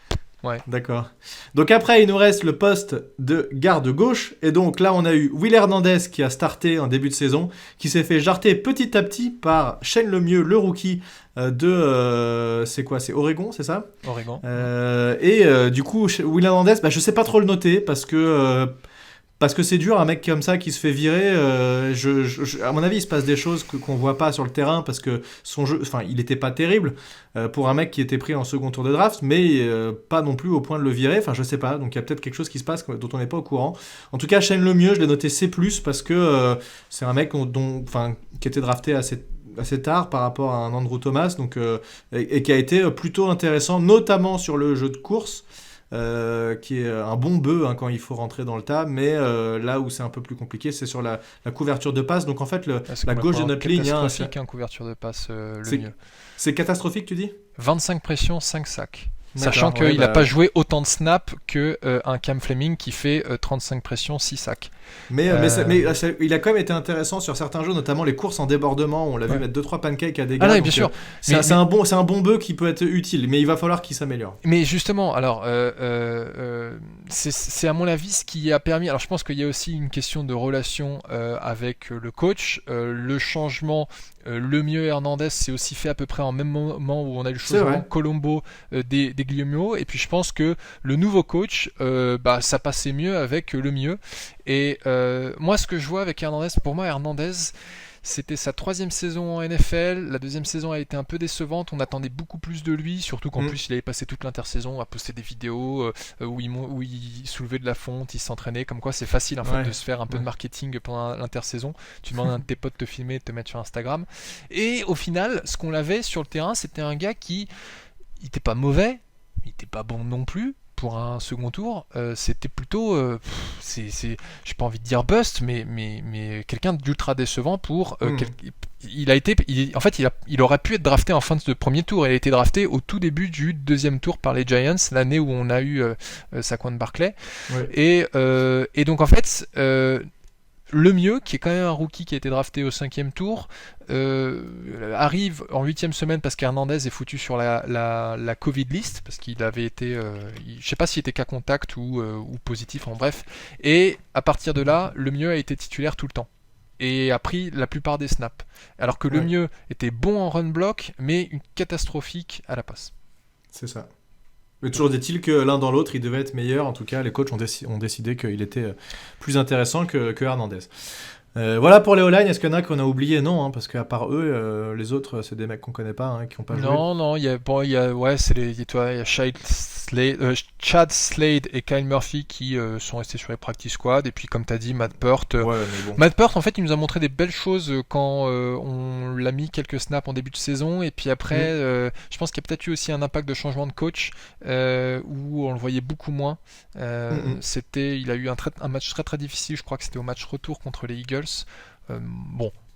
Ouais. D'accord. Donc après, il nous reste le poste de garde gauche. Et donc là, on a eu Will Hernandez qui a starté en début de saison, qui s'est fait jarter petit à petit par Shane Lemieux, le rookie c'est quoi ? C'est Oregon, c'est ça ? Oregon. Du coup, Will Hernandez, je sais pas trop le noter parce que c'est dur, un mec comme ça qui se fait virer. À mon avis, il se passe des choses qu'on voit pas sur le terrain parce que son jeu, il était pas terrible pour un mec qui était pris en second tour de draft, mais pas non plus au point de le virer. Je sais pas. Donc il y a peut-être quelque chose qui se passe dont on n'est pas au courant. En tout cas, Shane Lemieux, je l'ai noté C+ parce que c'est un mec qui était drafté assez tard par rapport à un Andrew Thomas, et qui a été plutôt intéressant, notamment sur le jeu de course. Qui est un bon bœuf quand il faut rentrer dans le tas, mais là où c'est un peu plus compliqué, c'est sur la couverture de passe. Donc en fait, la gauche de notre ligne, catastrophique, couverture de passe, le mieux. C'est catastrophique, tu dis ? 25 pressions, 5 sacs. Sachant qu'il n'a pas joué autant de snaps qu'un Cam Fleming qui fait 35 pressions, 6 sacs. Mais il a quand même été intéressant sur certains jeux, notamment les courses en débordement. On l'a vu mettre 2-3 pancakes à des gars. Ah non, bien sûr. C'est un bon bœuf qui peut être utile, mais il va falloir qu'il s'améliore. Mais justement, alors, c'est à mon avis ce qui a permis. Alors, je pense qu'il y a aussi une question de relation avec le coach. Le changement, le mieux Hernandez, c'est aussi fait à peu près en même moment où on a eu le changement Colombo des Guillemot. Et puis, je pense que le nouveau coach, ça passait mieux avec le mieux. Et moi, ce que je vois avec Hernandez, pour moi, Hernandez, c'était sa 3e saison en NFL. La 2e saison a été un peu décevante. On attendait beaucoup plus de lui, surtout qu'en plus, il avait passé toute l'intersaison à poster des vidéos où il soulevait de la fonte, il s'entraînait. Comme quoi, c'est facile en fait, de se faire un peu de marketing pendant l'intersaison. Tu demandes à un de tes potes de te filmer, de te mettre sur Instagram. Et au final, ce qu'on avait sur le terrain, c'était un gars qui n'était pas mauvais, il n'était pas bon non plus. Pour un second tour, c'était plutôt, j'ai pas envie de dire bust, mais quelqu'un d'ultra décevant pour. Il aurait pu être drafté en fin de premier tour. Il a été drafté au tout début du 2e tour par les Giants, l'année où on a eu Saquon Barkley. Ouais. Et donc en fait. Le mieux, qui est quand même un rookie qui a été drafté au 5e tour, arrive en 8e semaine parce qu'Hernandez est foutu sur la Covid list, parce qu'il avait été, je sais pas s'il était cas contact ou positif, en bref. Et à partir de là, le mieux a été titulaire tout le temps et a pris la plupart des snaps. Alors que le mieux était bon en run block, mais catastrophique à la passe. C'est ça. Mais toujours dit-il que l'un dans l'autre, il devait être meilleur. En tout cas, les coachs ont décidé qu'il était plus intéressant que Hernandez. Voilà pour les O-line. Est-ce qu'il y en a qu'on a oublié? Non, hein, parce qu'à part eux, les autres, c'est des mecs qu'on connaît pas, qui n'ont pas joué. Non, il y a Chad Slade et Kyle Murphy qui sont restés sur les practice squad. Et puis, comme tu as dit, Matt Peart. Matt Peart, en fait, il nous a montré des belles choses quand on l'a mis quelques snaps en début de saison. Et puis après, je pense qu'il y a peut-être eu aussi un impact de changement de coach où on le voyait beaucoup moins. Il a eu un match très très difficile. Je crois que c'était au match retour contre les Eagles.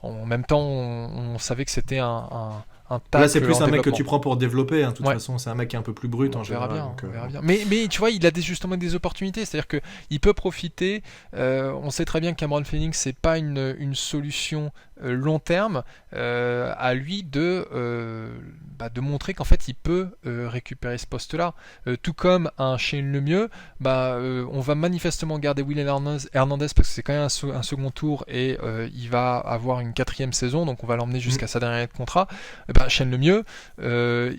En même temps, on savait que c'était un tacle. Là, c'est plus un mec que tu prends pour développer. De toute façon, c'est un mec qui est un peu plus brut en général. On verra bien. Mais tu vois, il a justement des opportunités. C'est-à-dire qu'il peut profiter. On sait très bien que Cameron Fleming, c'est pas une solution long terme. À lui de montrer qu'en fait, il peut récupérer ce poste-là. Tout comme un Shane Lemieux, on va manifestement garder Will Hernandez parce que c'est quand même un second tour et il va avoir une 4e saison, donc on va l'emmener jusqu'à sa dernière année de contrat. Shane Lemieux, il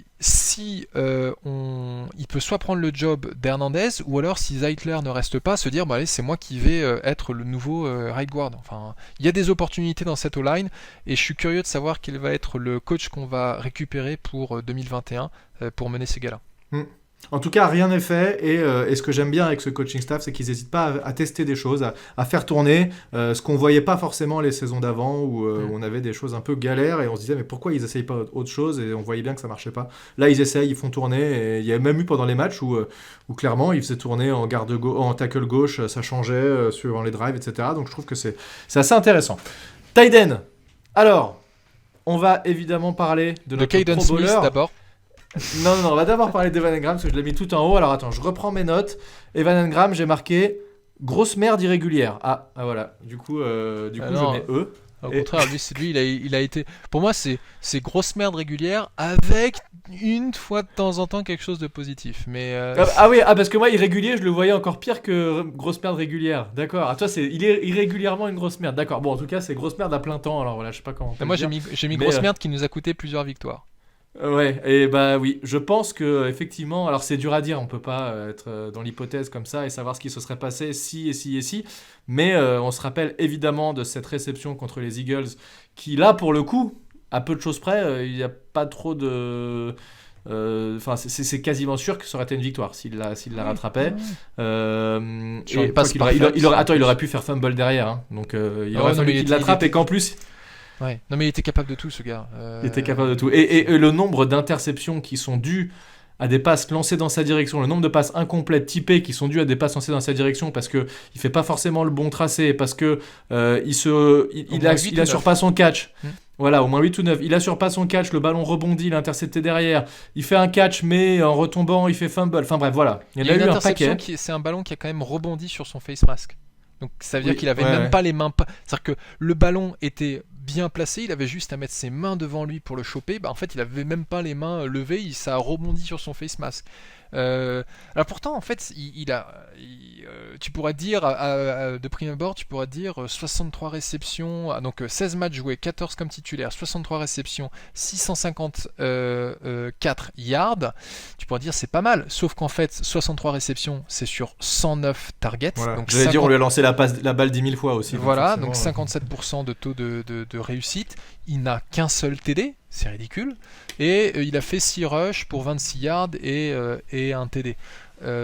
peut soit prendre le job d'Hernandez ou alors si Zeitler ne reste pas, se dire allez, c'est moi qui vais être le nouveau right guard. Enfin, il y a des opportunités dans cette O-line et je suis curieux de savoir quel va être le coach qu'on va récupérer pour 2021 pour mener ces gars-là. En tout cas, rien n'est fait et ce que j'aime bien avec ce coaching staff, c'est qu'ils n'hésitent pas à tester des choses, à faire tourner ce qu'on ne voyait pas forcément les saisons d'avant où on avait des choses un peu galères et on se disait mais pourquoi ils n'essayent pas autre chose et on voyait bien que ça ne marchait pas. Là, ils essayent, ils font tourner et il y a même eu pendant les matchs où clairement ils faisaient tourner en tackle gauche, ça changeait suivant les drives, etc. Donc je trouve que c'est assez intéressant. Tight end. Alors, on va évidemment parler de notre Caden Smith d'abord. Non, on va d'abord parler d'Evan Engram parce que je l'ai mis tout en haut. Alors attends, je reprends mes notes. Evan Engram, j'ai marqué grosse merde irrégulière. Ah voilà. Du coup, je mets E. Au contraire, lui, il a été. Pour moi, c'est grosse merde régulière avec une fois de temps en temps quelque chose de positif. Mais parce que moi, irrégulier, je le voyais encore pire que grosse merde régulière. D'accord. À toi, il est irrégulièrement une grosse merde. D'accord. Bon, en tout cas, c'est grosse merde à plein temps. Alors voilà, je sais pas comment. Moi, j'ai mis grosse merde qui nous a coûté plusieurs victoires. Ouais, et oui, je pense que effectivement, alors c'est dur à dire, on peut pas être dans l'hypothèse comme ça et savoir ce qui se serait passé si, mais on se rappelle évidemment de cette réception contre les Eagles qui là pour le coup, à peu de choses près, il n'y a pas trop de... c'est quasiment sûr que ça aurait été une victoire s'il la rattrapait. Il aurait pu faire fumble derrière, hein, donc il aurait fallu qu'il l'attrape et qu'en plus... Ouais. Non mais il était capable de tout ce gars. Il était capable de tout. Et le nombre d'interceptions qui sont dues à des passes lancées dans sa direction, le nombre de passes incomplètes typées qui sont dues à des passes lancées dans sa direction parce que il fait pas forcément le bon tracé, parce que il assure pas son catch. Voilà, au moins 8 ou 9. Il assure pas son catch, le ballon rebondit, il est intercepté derrière. Il fait un catch, mais en retombant, il fait fumble. Enfin bref, voilà. Il Il y y a en a une eu un interception paquet. c'est un ballon qui a quand même rebondi sur son face mask. Donc ça veut dire Oui, qu'il avait ouais, même ouais. pas les mains. C'est-à-dire que le ballon était bien placé, il avait juste à mettre ses mains devant lui pour le choper. Bah, en fait, il avait même pas les mains levées, ça a rebondi sur son face mask. Alors pourtant, en fait, tu pourrais dire, de prime abord, tu pourrais dire 63 réceptions, donc 16 matchs joués, 14 comme titulaire, 63 réceptions, 654 yards. Tu pourrais dire c'est pas mal, sauf qu'en fait, 63 réceptions, c'est sur 109 targets. Voilà. Donc J'allais dire, on 50 lui a lancé la balle 10 000 fois aussi. voilà, donc forcément, 57% de taux de réussite. Il n'a qu'un seul TD, c'est ridicule. Et il a fait 6 rushs pour 26 yards et un TD.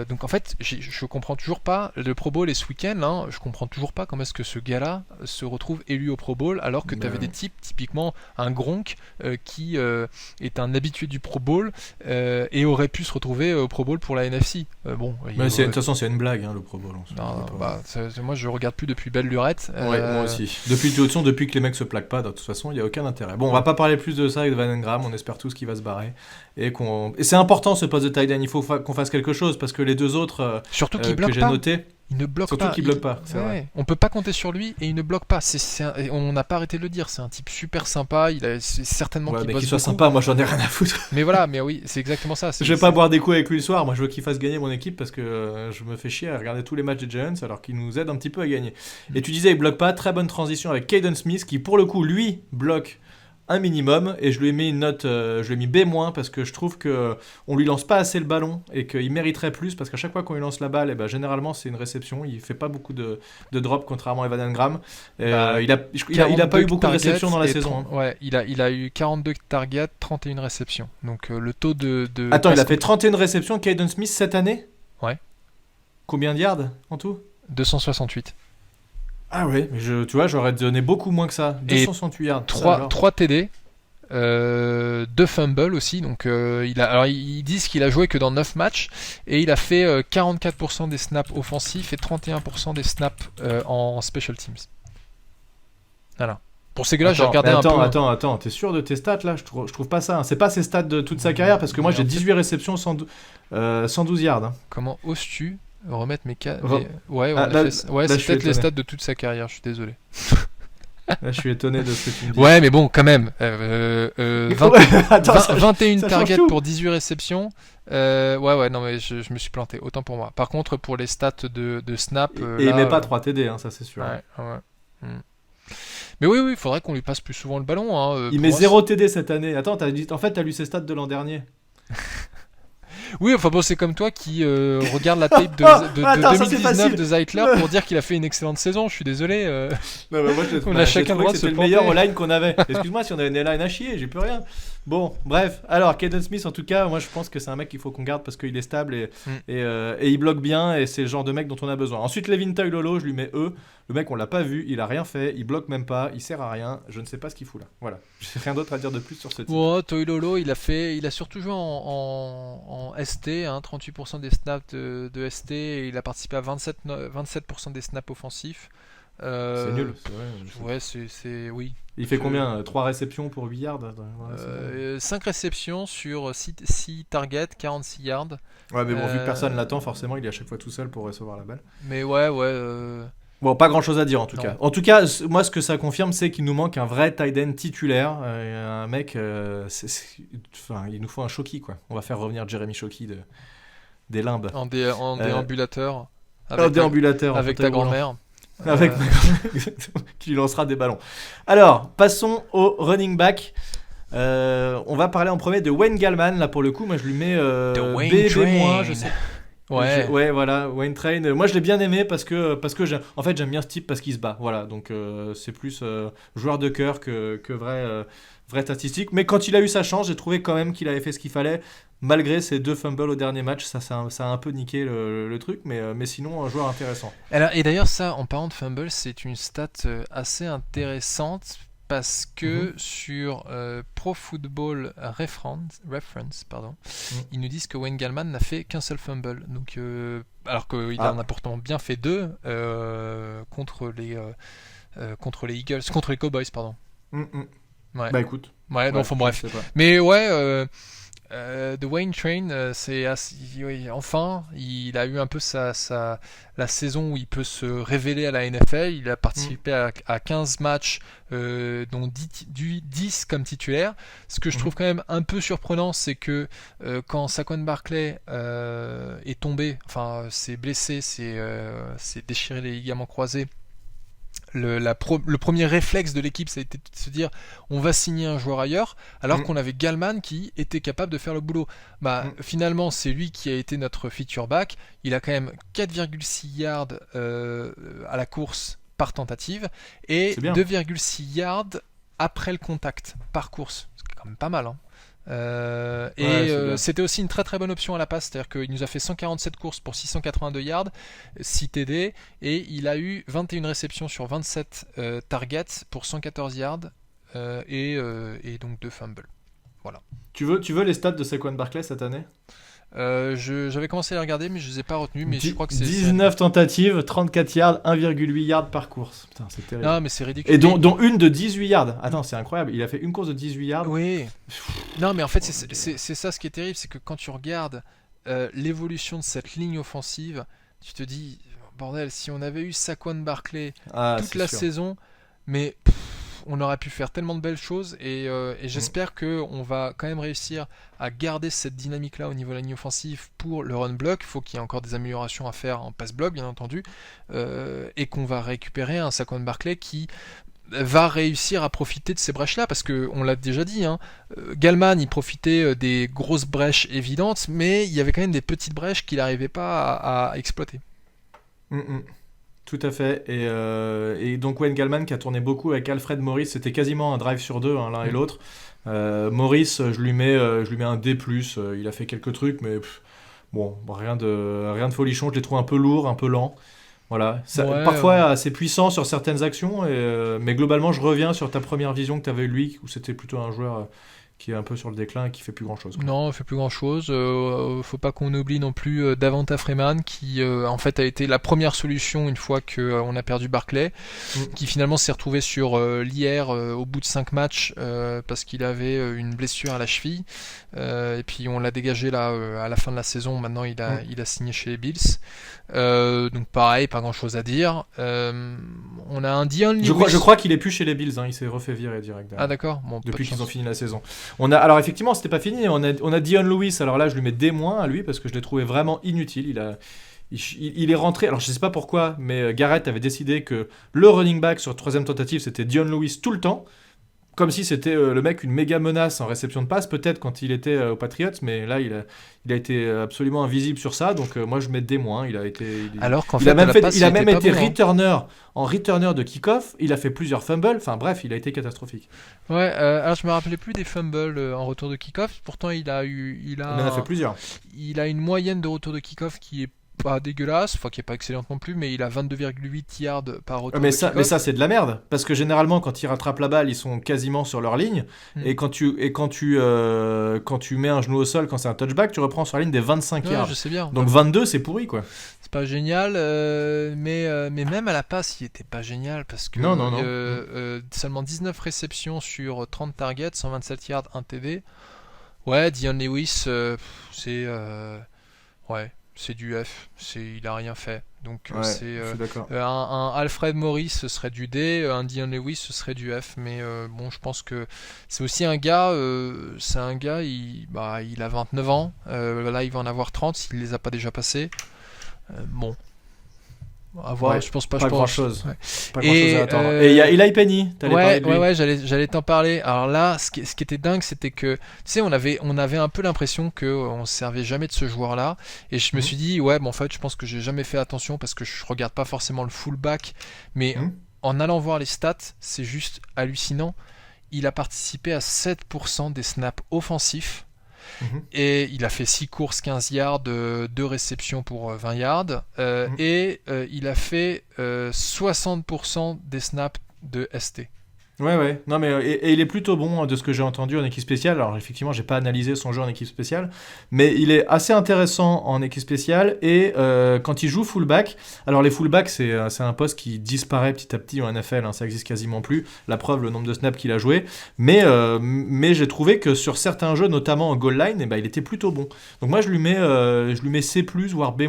Donc en fait, je comprends toujours pas, le Pro Bowl est ce week-end, hein, je comprends toujours pas comment est-ce que ce gars-là se retrouve élu au Pro Bowl alors que tu avais des types, typiquement un Gronk qui est un habitué du Pro Bowl et aurait pu se retrouver au Pro Bowl pour la NFC. Bon, Mais de toute façon, c'est une blague, hein, le Pro Bowl. non, moi je regarde plus depuis belle lurette. Ouais, moi aussi. Depuis que les mecs se plaquent pas, de toute façon, il n'y a aucun intérêt. Bon, on va pas parler plus de ça avec Van Engram, on espère tous qu'il va se barrer. Et c'est important ce poste de tight end, il faut qu'on fasse quelque chose parce que les deux autres Surtout qu'il que bloque j'ai pas. notés, Il ne bloque surtout pas. qu'il bloque pas, c'est Ouais, vrai. on peut pas compter sur lui et il ne bloque pas. On n'a pas arrêté de le dire. C'est un type super sympa. C'est certainement Ouais, qu'il mais bosse qu'il soit beaucoup. sympa, moi j'en ai rien à foutre. Mais voilà, mais oui, c'est exactement ça. Je vais pas boire des coups avec lui le soir, moi je veux qu'il fasse gagner mon équipe parce que je me fais chier à regarder tous les matchs des Giants alors qu'il nous aide un petit peu à gagner. Et tu disais il bloque pas, très bonne transition avec Caden Smith qui pour le coup lui bloque un minimum et je lui ai mis une note, je lui ai mis B- parce que je trouve que on lui lance pas assez le ballon et qu'il mériterait plus parce qu'à chaque fois qu'on lui lance la balle, et ben, généralement c'est une réception, il fait pas beaucoup de drop contrairement à Evan Engram. Il a pas eu beaucoup de réceptions dans la saison. Hein. Ouais, il a eu 42 targets, 31 réceptions. Donc le taux de Attends, il a fait 31 réceptions Caden Smith cette année. Ouais. Combien de yards en tout? 268. Ah ouais, mais tu vois, j'aurais donné beaucoup moins que ça. 268 yards. 3 TD, 2 fumbles aussi. Donc, ils disent qu'il a joué que dans 9 matchs et il a fait 44% des snaps offensifs et 31% des snaps en special teams. Voilà. Pour ces gars-là, j'ai regardé un peu. Attends, t'es sûr de tes stats là? Je trouve pas ça. Hein. C'est pas ses stats de toute sa carrière parce que moi j'ai 18 réceptions, 112 yards. Hein. Comment oses-tu remettre mes cas Ouais, c'est peut-être les stats de toute sa carrière, je suis désolé. Là, je suis étonné de ce que tu me dis. Ouais, mais bon, quand même. 21 targets pour 18 réceptions. Non, mais je me suis planté, autant pour moi. Par contre, pour les stats de snap. Et il met pas 3 TD, hein, ça c'est sûr. Ouais. Mais oui, il faudrait qu'on lui passe plus souvent le ballon. Hein, il met 0 TD cette année. Attends, t'as lu ses stats de l'an dernier. Oui, enfin bon, c'est comme toi qui regarde la tape de 2019 de Zeitler pour dire qu'il a fait une excellente saison. Je suis désolé. Non, mais moi, on a chacun le droit de se c'était le planter. meilleur O-line qu'on avait. Excuse-moi si on avait une line à chier, j'ai plus rien. Bon, bref. Alors, Caden Smith, en tout cas, moi je pense que c'est un mec qu'il faut qu'on garde parce qu'il est stable et il bloque bien et c'est le genre de mec dont on a besoin. Ensuite, Levin Toilolo, je lui mets E. Le mec, on l'a pas vu, il a rien fait, il bloque même pas, il sert à rien. Je ne sais pas ce qu'il fout là. Voilà. J'ai rien d'autre à dire de plus sur ce type. Ouais, Toilolo, il a surtout joué en ST, hein, 38% des snaps de ST, et il a participé à 27% des snaps offensifs. C'est nul, c'est vrai. Ouais, c'est oui. Il fait combien 3 réceptions pour 8 yards 5 réceptions sur 6 targets, 46 yards. Ouais, mais bon, vu que personne l'attend, forcément, il est à chaque fois tout seul pour recevoir la balle. Mais ouais. Bon, pas grand chose à dire en tout cas. En tout cas, moi, ce que ça confirme, c'est qu'il nous manque un vrai tight end titulaire. Un mec, il nous faut un Shoki, quoi. On va faire revenir Jeremy Shoki des limbes. En déambulateur. Avec ta grand-mère. Avec qui lui lancera des ballons. Alors, passons au running back. On va parler en premier de Wayne Gallman. Là, pour le coup, moi, je lui mets B-, je sais. Ouais, voilà, Wayne Train. Moi, je l'ai bien aimé parce que j'aime bien ce type parce qu'il se bat. Voilà, donc c'est plus joueur de cœur que vraie statistique. Mais quand il a eu sa chance, j'ai trouvé quand même qu'il avait fait ce qu'il fallait. Malgré ses 2 fumbles au dernier match, ça a un peu niqué le truc, mais sinon, un joueur intéressant. Alors, et d'ailleurs, ça, en parlant de fumble, c'est une stat assez intéressante parce que sur Pro Football Reference, ils nous disent que Wayne Gallman n'a fait qu'un seul fumble. Donc, alors qu'il en a pourtant bien fait 2 contre les Eagles, contre les Cowboys, pardon. Ouais. Bah écoute. Ouais, donc, bref. Je sais pas. Mais ouais, The Wayne Train, oui, enfin, il a eu un peu la saison où il peut se révéler à la NFL. Il a participé à 15 matchs, dont 10 comme titulaire. Ce que je trouve quand même un peu surprenant, c'est que quand Saquon Barkley est tombé, enfin, s'est blessé, s'est déchiré les ligaments croisés, le premier réflexe de l'équipe, ça a été de se dire on va signer un joueur ailleurs, alors qu'on avait Gallman qui était capable de faire le boulot. Finalement, c'est lui qui a été notre feature back. Il a quand même 4,6 yards à la course par tentative et 2,6 yards après le contact par course. C'est quand même pas mal, hein. C'était aussi une très très bonne option à la passe, c'est-à-dire qu'il nous a fait 147 courses pour 682 yards, 6 TD, et il a eu 21 réceptions sur 27 targets pour 114 yards et donc 2 fumbles. Voilà. Tu veux les stats de Saquon Barkley cette année ? J'avais commencé à les regarder, mais je les ai pas retenus. Mais je crois que c'est 19 tentatives, 34 yards, 1,8 yards par course. Putain, c'est terrible. Non, mais c'est ridicule. Et dont une de 18 yards. Attends, c'est incroyable. Il a fait une course de 18 yards. Oui. Non, mais en fait, c'est ça ce qui est terrible, c'est que quand tu regardes l'évolution de cette ligne offensive, tu te dis, bordel, si on avait eu Saquon Barkley toute la saison, mais on aurait pu faire tellement de belles choses et j'espère qu'on va quand même réussir à garder cette dynamique-là au niveau de la ligne offensive pour le run block. Il faut qu'il y ait encore des améliorations à faire en pass block, bien entendu, et qu'on va récupérer un Saquon Barkley qui va réussir à profiter de ces brèches-là, parce qu'on l'a déjà dit, hein, Gallman il profitait des grosses brèches évidentes, mais il y avait quand même des petites brèches qu'il n'arrivait pas à exploiter. Tout à fait, et donc Wayne Gallman qui a tourné beaucoup avec Alfred Morris, c'était quasiment un drive sur deux, hein, l'un et l'autre. Morris, je lui mets un D+, il a fait quelques trucs, mais rien de folichon, je les trouve un peu lourds, un peu lents. Voilà. Parfois assez puissant sur certaines actions, mais globalement je reviens sur ta première vision que tu avais eu de lui, où c'était plutôt un joueur qui est un peu sur le déclin et qui fait plus grand chose. Non, il fait plus grand chose. Faut pas qu'on oublie non plus Davonta Freeman qui en fait a été la première solution une fois qu'on a perdu Barkley, qui finalement s'est retrouvé sur l'IR au bout de 5 matchs parce qu'il avait une blessure à la cheville, et puis on l'a dégagé là à la fin de la saison. Maintenant il a signé chez les Bills, donc pareil, pas grand chose à dire. On a un Dion Lewis. Je crois qu'il est plus chez les Bills, hein, il s'est refait virer direct derrière. Ah d'accord, depuis qu'ils ont fini la saison. Alors effectivement, c'était pas fini. On a Dion Lewis. Alors là, je lui mets D- à lui parce que je l'ai trouvé vraiment inutile. Il est rentré. Alors je sais pas pourquoi, mais Garrett avait décidé que le running back sur troisième tentative, c'était Dion Lewis tout le temps, comme si c'était le mec une méga menace en réception de passe, peut-être quand il était aux Patriots, mais là il a été absolument invisible sur ça. Donc moi je mets D-. Alors qu'en il a même été bon, returner en returner de kick-off. Il a fait plusieurs fumbles. Enfin bref, il a été catastrophique. Ouais. Alors je me rappelais plus des fumbles en retour de kick-off. Pourtant il en a fait plusieurs. Il a une moyenne de retour de kick-off qui est pas dégueulasse, enfin qui est pas excellente non plus, mais il a 22,8 yards par retour de kick-off. Mais ça c'est de la merde, parce que généralement quand ils rattrapent la balle, ils sont quasiment sur leur ligne, et quand tu mets un genou au sol, quand c'est un touchback, tu reprends sur la ligne des 25 yards. Je sais bien. Donc 22 c'est pourri quoi. C'est pas génial, mais même à la passe il était pas génial, parce que non. Seulement 19 réceptions sur 30 targets, 127 yards, 1 TD. Ouais, Dion Lewis, c'est du F, il a rien fait. Donc je suis d'accord. Un Alfred Morris ce serait du D, un Dion Lewis ce serait du F, mais je pense que c'est aussi un gars, il a 29 ans, là il va en avoir 30 s'il les a pas déjà passés. À voir, je pense pas. Pas grand chose. Pas grand chose à attendre. Et il y a Eli Penny. J'allais t'en parler. Alors là, ce qui était dingue, c'était que, tu sais, on avait un peu l'impression que on se servait jamais de ce joueur-là. Et je me suis dit, en fait, je pense que j'ai jamais fait attention parce que je regarde pas forcément le fullback. Mais en allant voir les stats, c'est juste hallucinant. Il a participé à 7% des snaps offensifs. Et il a fait 6 courses, 15 yards, 2 réceptions pour 20 yards, et il a fait 60% des snaps de ST. Ouais. Non, mais et il est plutôt bon de ce que j'ai entendu en équipe spéciale. Alors, effectivement, j'ai pas analysé son jeu en équipe spéciale, mais il est assez intéressant en équipe spéciale. Et quand il joue fullback, alors les fullbacks, c'est un poste qui disparaît petit à petit en NFL, hein, ça existe quasiment plus. La preuve, le nombre de snaps qu'il a joué. Mais j'ai trouvé que sur certains jeux, notamment en goal line, il était plutôt bon. Donc, moi, je lui mets C+, voire B-.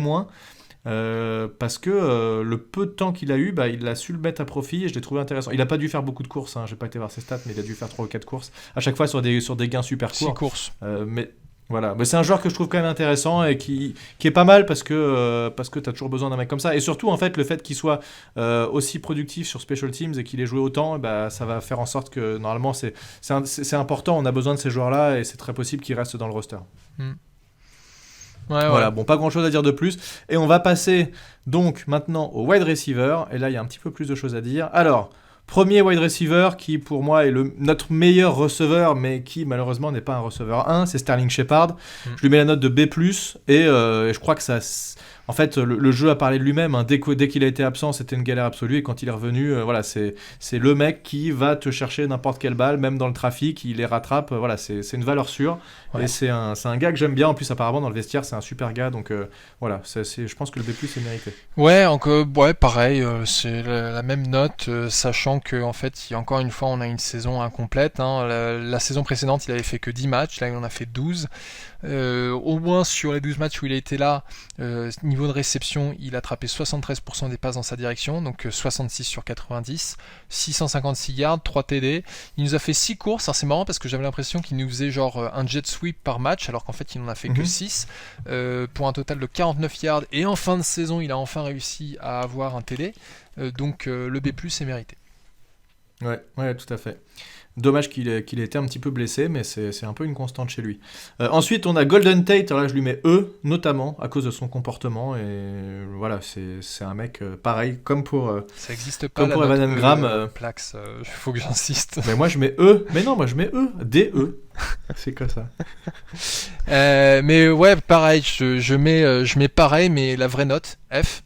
Parce que le peu de temps qu'il a eu, il a su le mettre à profit et je l'ai trouvé intéressant. Il n'a pas dû faire beaucoup de courses, hein, j'ai pas été voir ses stats, mais il a dû faire 3 ou 4 courses, à chaque fois sur des gains super courts. 6 courses. Mais voilà, mais c'est un joueur que je trouve quand même intéressant et qui est pas mal parce que tu as toujours besoin d'un mec comme ça. Et surtout, en fait, le fait qu'il soit aussi productif sur Special Teams et qu'il ait joué autant, ça va faire en sorte que normalement, c'est important, on a besoin de ces joueurs-là et c'est très possible qu'ils restent dans le roster. Voilà, bon, pas grand chose à dire de plus. Et on va passer donc maintenant au wide receiver. Et là, il y a un petit peu plus de choses à dire. Alors, premier wide receiver qui, pour moi, est notre meilleur receveur, mais qui, malheureusement, n'est pas un receveur 1, c'est Sterling Shepard. Je lui mets la note de B+, et je crois que ça... En fait, le jeu a parlé de lui-même. Hein. Dès qu'il a été absent, c'était une galère absolue. Et quand il est revenu, c'est le mec qui va te chercher n'importe quelle balle, même dans le trafic, il les rattrape. C'est une valeur sûre. Ouais. Et c'est un gars que j'aime bien. En plus, apparemment, dans le vestiaire, c'est un super gars. Donc je pense que le B+, est mérité. Ouais, pareil. C'est la même note, sachant qu'en fait, encore une fois, on a une saison incomplète. Hein. La saison précédente, il avait fait que 10 matchs. Là, il en a fait 12. Au moins sur les 12 matchs où il a été là, niveau de réception, il a attrapé 73% des passes dans sa direction, donc 66 sur 90, 656 yards, 3 TD. Il nous a fait 6 courses. Alors c'est marrant parce que j'avais l'impression qu'il nous faisait genre un jet sweep par match, alors qu'en fait il n'en a fait que 6, pour un total de 49 yards. Et en fin de saison, il a enfin réussi à avoir un TD. Donc le B+, est mérité. Ouais, tout à fait. Dommage qu'il ait été un petit peu blessé, mais c'est un peu une constante chez lui. Ensuite, on a Golden Tate. Alors là, je lui mets E, notamment, à cause de son comportement. Et voilà, c'est un mec pareil, comme pour ça existe pas, comme pour Evan Engram. Plax, il faut que j'insiste. Mais moi, je mets E. Mais non, moi, je mets E. D-E. C'est quoi ça? Mais ouais, pareil, je mets pareil, mais la vraie note, F.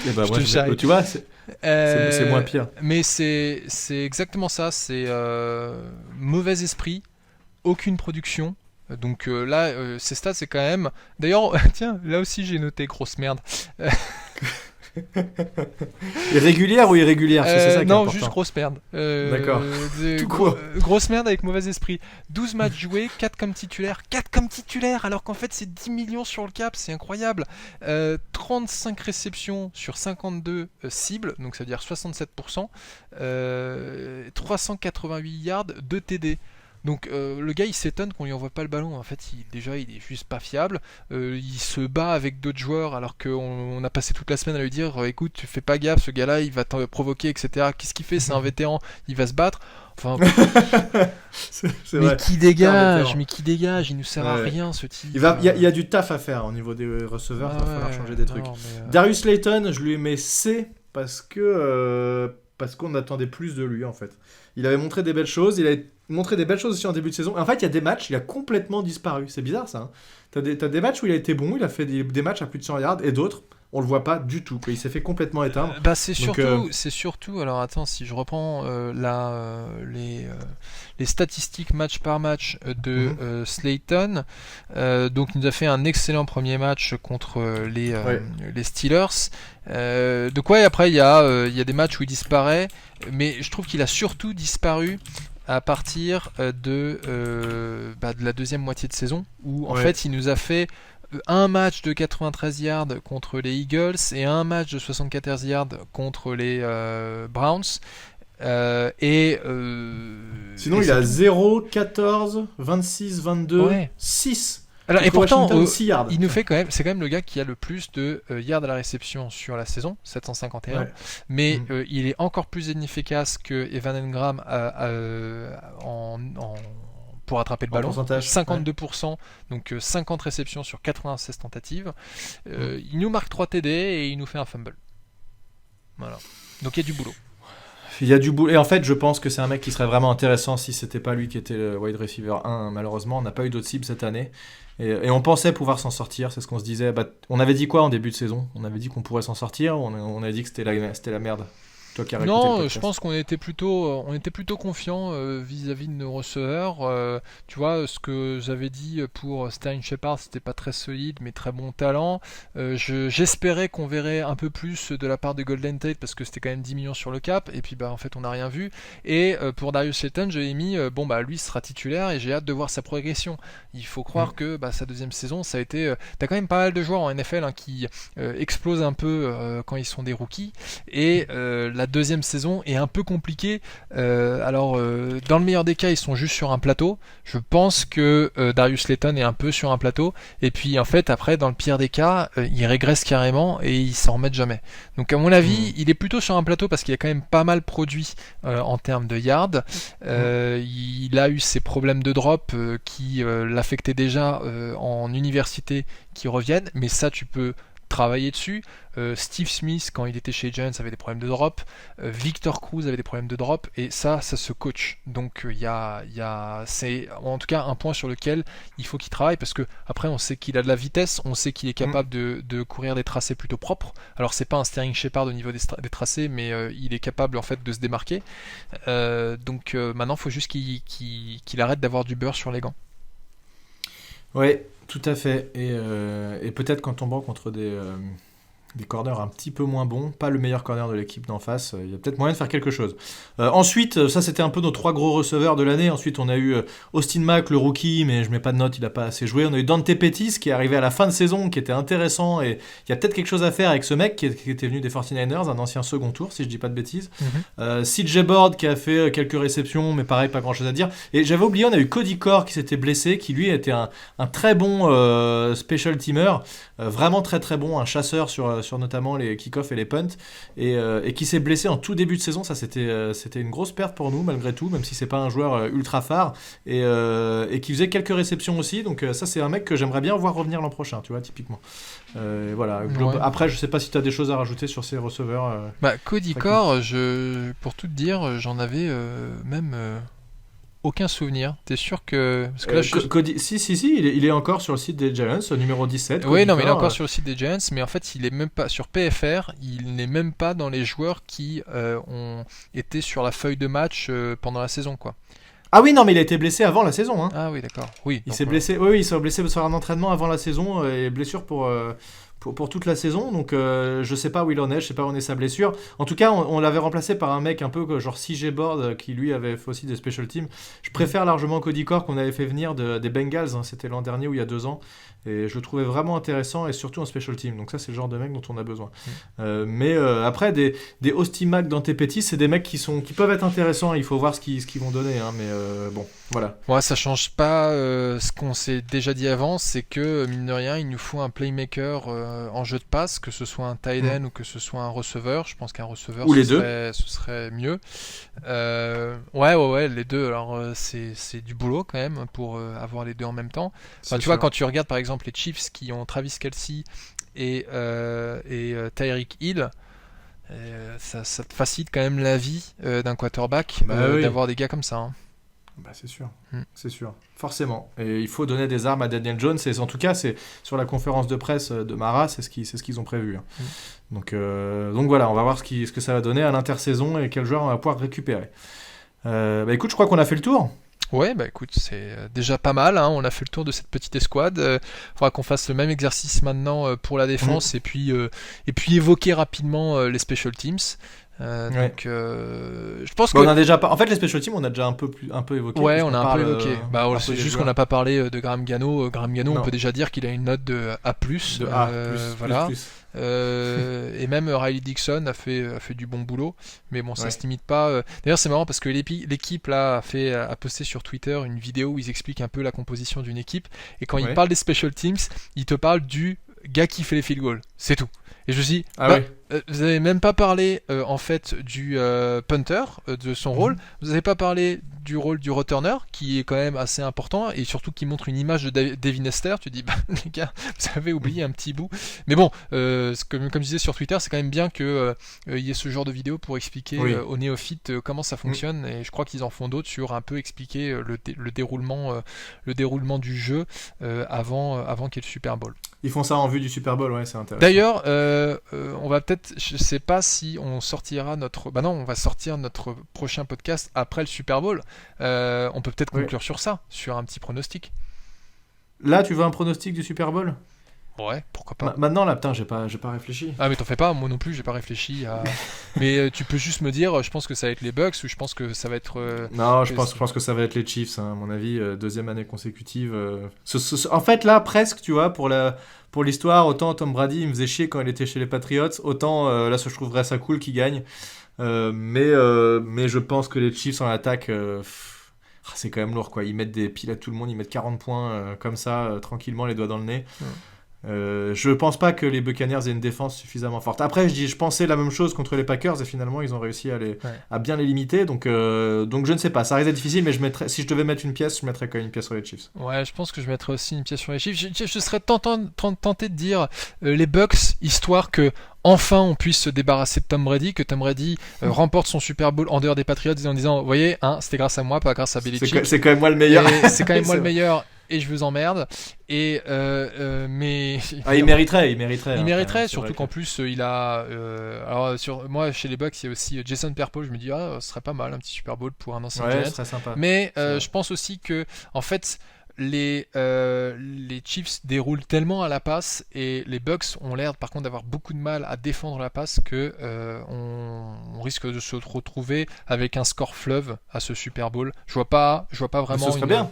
Et bah, moi, je mets E, tu vois, c'est moins pire. Mais c'est exactement ça, c'est mauvais esprit, aucune production. Donc là, ces stats, c'est quand même... D'ailleurs, tiens, là aussi j'ai noté grosse merde. Irrégulière ou irrégulière, c'est ça qui est non, important. juste grosse merde. D'accord. Grosse merde avec mauvais esprit. 12 matchs joués, 4 comme titulaire. 4 comme titulaire, alors qu'en fait c'est 10 millions sur le cap, c'est incroyable. 35 réceptions sur 52 cibles, donc ça veut dire 67%. 388 yards, 2 TD. Donc le gars il s'étonne qu'on lui envoie pas le ballon. En fait il est juste pas fiable. Il se bat avec d'autres joueurs alors qu'on a passé toute la semaine à lui dire écoute, tu fais pas gaffe, ce gars là il va te provoquer, etc. Qu'est-ce qu'il fait? C'est un vétéran, il va se battre. Enfin, c'est mais vrai. qui dégage, il nous sert à rien ce type. Il y a du taf à faire au niveau des receveurs, il va falloir changer des trucs. Darius Slayton, je lui mets C parce qu'on attendait plus de lui en fait. Il avait montré des belles choses, il a montré des belles choses aussi en début de saison. En fait, il y a des matchs, il a complètement disparu. C'est bizarre ça. Hein. T'as des matchs où il a été bon, il a fait des matchs à plus de 100 yards, et d'autres, on le voit pas du tout. Il s'est fait complètement éteindre. C'est surtout. Alors attends, si je reprends les statistiques match par match de Slayton, donc il nous a fait un excellent premier match contre les Steelers. Après il y a des matchs où il disparaît, mais je trouve qu'il a surtout disparu à partir de la deuxième moitié de saison, où en fait il nous a fait un match de 93 yards contre les Eagles et un match de 74 yards contre les Browns. Sinon il a 0, 14, 26, 22, 6. Alors, et pourtant, il nous fait c'est quand même le gars qui a le plus de yards à la réception sur la saison, 751. Ouais. Mais il est encore plus inefficace que Evan Engram pour attraper le ballon. 52%, donc 50 réceptions sur 96 tentatives. Il nous marque 3 TD et il nous fait un fumble. Voilà. Donc il y a du boulot. Il y a du boulot. Et en fait, je pense que c'est un mec qui serait vraiment intéressant si c'était pas lui qui était le wide receiver 1. Malheureusement, on n'a pas eu d'autres cibles cette année. Et on pensait pouvoir s'en sortir, c'est ce qu'on se disait. On avait dit quoi en début de saison? On avait dit qu'on pourrait s'en sortir, on avait dit que c'était la merde. Toi qui as réécouté le Non, podcast. je pense qu'on était plutôt confiant vis-à-vis de nos receveurs. Tu vois, ce que j'avais dit pour Sterling Shepard, c'était pas très solide, mais très bon talent. J'espérais qu'on verrait un peu plus de la part de Golden Tate parce que c'était quand même 10 millions sur le cap, et puis bah en fait on n'a rien vu. Et pour Darius Slayton, j'avais mis lui sera titulaire et j'ai hâte de voir sa progression. Il faut croire que sa deuxième saison, ça a été. T'as quand même pas mal de joueurs en NFL qui explosent un peu quand ils sont des rookies, et la deuxième saison est un peu compliquée. Dans le meilleur des cas, ils sont juste sur un plateau. Je pense que Darius Slayton est un peu sur un plateau, et puis en fait après, dans le pire des cas, ils régressent carrément et ils s'en remettent jamais. Donc à mon avis, il est plutôt sur un plateau parce qu'il a quand même pas mal produit en termes de yards. Il a eu ses problèmes de drop qui l'affectaient déjà en université, qui reviennent, mais ça tu peux travailler dessus. Steve Smith, quand il était chez Giants, avait des problèmes de drop. Victor Cruz avait des problèmes de drop, et ça se coach. Donc c'est en tout cas un point sur lequel il faut qu'il travaille, parce que après on sait qu'il a de la vitesse, on sait qu'il est capable de courir des tracés plutôt propres. Alors c'est pas un Sterling Shepard au niveau des tracés, mais il est capable en fait de se démarquer. Maintenant il faut juste qu'il arrête d'avoir du beurre sur les gants. Oui, tout à fait. Et peut-être qu'en tombant contre des corners un petit peu moins bons, pas le meilleur corner de l'équipe d'en face, il y a peut-être moyen de faire quelque chose. Ensuite, ça c'était un peu nos 3 gros receveurs de l'année. Ensuite on a eu Austin Mack, le rookie, mais je mets pas de note, il a pas assez joué. On a eu Dante Pettis qui est arrivé à la fin de saison, qui était intéressant, et il y a peut-être quelque chose à faire avec ce mec qui était venu des 49ers, un ancien second tour si je dis pas de bêtises. CJ Board qui a fait quelques réceptions, mais pareil, pas grand chose à dire. Et j'avais oublié, on a eu Cody Core qui s'était blessé, qui lui était un très bon special teamer, vraiment très très bon, un chasseur sur notamment les kick-offs et les punts, et qui s'est blessé en tout début de saison. Ça c'était une grosse perte pour nous malgré tout, même si c'est pas un joueur ultra phare, et qui faisait quelques réceptions aussi. Donc ça c'est un mec que j'aimerais bien voir revenir l'an prochain, tu vois, typiquement. Voilà. Après je sais pas si tu as des choses à rajouter sur ces receveurs. Cody Core, pour tout te dire, j'en avais même aucun souvenir. T'es sûr que... Parce que là, Cody... Si, il est encore sur le site des Giants, numéro 17. Oui, non, mais il est encore sur le site des Giants, mais en fait, il est même pas sur PFR, il n'est même pas dans les joueurs qui ont été sur la feuille de match pendant la saison, quoi. Ah oui, non, mais il a été blessé avant la saison. Hein. Ah oui, d'accord. Oui, il s'est blessé. Oui, il s'est blessé sur un entraînement avant la saison, et blessure pour toute la saison. Donc je sais pas où il en est, je sais pas où en est sa blessure. En tout cas, on l'avait remplacé par un mec un peu genre CJ Board, qui lui avait fait aussi des special teams. Je préfère largement Cody Core, qu'on avait fait venir des Bengals, hein. C'était l'an dernier ou il y a 2 ans, et je le trouvais vraiment intéressant, et surtout en special team. Donc ça c'est le genre de mec dont on a besoin. Mais après des Austin Mack, Dante Pettis, c'est des mecs qui peuvent être intéressants. Il faut voir ce qu'ils vont donner, hein. Mais bon, voilà. Ouais, ça change pas ce qu'on s'est déjà dit avant, c'est que mine de rien il nous faut un playmaker en jeu de passe, que ce soit un tight end ou que ce soit un receveur. Je pense qu'un receveur ce serait mieux. Ouais, les deux. Alors c'est du boulot quand même pour avoir les deux en même temps. Enfin, tu vois, quand tu regardes par exemple les Chiefs qui ont Travis Kelce et Tyreek Hill, ça te facilite quand même la vie d'un quarterback d'avoir des gars comme ça. Hein. C'est sûr, c'est sûr, forcément. Et il faut donner des armes à Daniel Jones, et en tout cas, c'est sur la conférence de presse de Mara, c'est ce qu'ils ont prévu. Hein. Donc voilà, on va voir ce que ça va donner à l'intersaison et quel joueur on va pouvoir récupérer. Écoute, je crois qu'on a fait le tour. Ouais, écoute, c'est déjà pas mal, hein. On a fait le tour de cette petite escouade. Faudra qu'on fasse le même exercice maintenant pour la défense, et puis évoquer rapidement les special teams. Donc je pense que on a déjà en fait les special teams on a déjà un peu évoqué. Ouais, on a un peu évoqué. C'est juste qu'on n'a pas parlé de Graham Gano. Graham Gano, on peut déjà dire qu'il a une note de A+. De A+, voilà. Plus. Et même Riley Dixon a fait du bon boulot, mais bon, ça se limite pas. D'ailleurs, c'est marrant parce que l'équipe là a posté sur Twitter une vidéo où ils expliquent un peu la composition d'une équipe, et quand ils parlent des special teams, ils te parlent du gars qui fait les field goals, c'est tout. Et je me dis, vous n'avez même pas parlé en fait du punter, de son rôle. Vous n'avez pas parlé du rôle du returner, qui est quand même assez important, et surtout qui montre une image de Devin Hester. Tu dis, les gars, vous avez oublié un petit bout. Mais bon, comme je disais sur Twitter, c'est quand même bien qu'il y ait ce genre de vidéo pour expliquer aux néophytes comment ça fonctionne. Et je crois qu'ils en font d'autres sur un peu expliquer le déroulement du jeu avant qu'il y ait le Super Bowl. Ils font ça en vue du Super Bowl, ouais, c'est intéressant. D'ailleurs, on va peut-être, je sais pas si on sortira on va sortir notre prochain podcast après le Super Bowl. On peut peut-être conclure sur ça, sur un petit pronostic. Là, tu veux un pronostic du Super Bowl ? Ouais, pourquoi pas. Maintenant, là, putain, j'ai pas réfléchi. Ah, mais t'en fais pas, moi non plus, j'ai pas réfléchi à... Mais tu peux juste me dire, je pense que ça va être les Bucks, ou je pense que ça va être... Non, je pense que ça va être les Chiefs, hein, à mon avis, deuxième année consécutive. En fait, là, presque, tu vois, pour l'histoire, autant Tom Brady, il me faisait chier quand il était chez les Patriots, autant là, je trouverais ça cool qu'il gagne. Mais je pense que les Chiefs en attaque... c'est quand même lourd, quoi. Ils mettent des piles à tout le monde, ils mettent 40 points comme ça, tranquillement, les doigts dans le nez. Je pense pas que les Buccaneers aient une défense suffisamment forte. Après, je pensais la même chose contre les Packers et finalement ils ont réussi à bien les limiter. Donc je ne sais pas, ça risque d'être difficile, mais si je devais mettre une pièce, je mettrais quand même une pièce sur les Chiefs. Ouais, je pense que je mettrais aussi une pièce sur les Chiefs. Je serais tenté de dire les Bucks, histoire que enfin on puisse se débarrasser de Tom Brady, que Tom Brady remporte son Super Bowl en dehors des Patriots en disant, vous voyez, c'était grâce à moi, pas grâce à Belichick. C'est quand même moi le meilleur. C'est quand même moi le meilleur. Et je vous emmerde. Mais il mériterait. Il mériterait, surtout qu'en plus il a. Alors moi chez les Bucks il y a aussi Jason Pierre-Paul. Je me dis ce serait pas mal un petit Super Bowl pour un ancien Giant. Ce serait sympa. Mais je pense aussi que en fait les Chiefs déroulent tellement à la passe et les Bucks ont l'air par contre d'avoir beaucoup de mal à défendre la passe que on risque de se retrouver avec un score fleuve à ce Super Bowl. Je vois pas vraiment. Ce serait bien.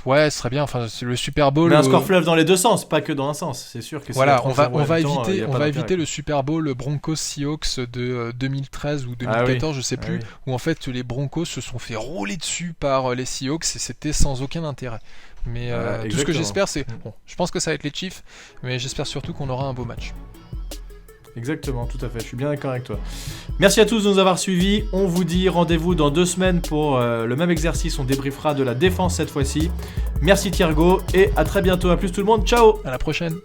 Ouais, ce serait bien. Enfin, c'est le Super Bowl. Mais un score fleuve dans les deux sens, pas que dans un sens. C'est sûr que. Voilà, on va éviter le Super Bowl Broncos Seahawks de 2013 ou 2014, je sais plus, où en fait les Broncos se sont fait rouler dessus par les Seahawks et c'était sans aucun intérêt. Mais tout ce que j'espère, c'est, je pense que ça va être les Chiefs, mais j'espère surtout qu'on aura un beau match. Exactement, tout à fait, je suis bien d'accord avec toi. Merci à tous de nous avoir suivis. On vous dit rendez-vous dans 2 semaines pour le même exercice. On débriefera de la défense cette fois-ci. Merci Thiergo et à très bientôt. À plus tout le monde, ciao. À la prochaine.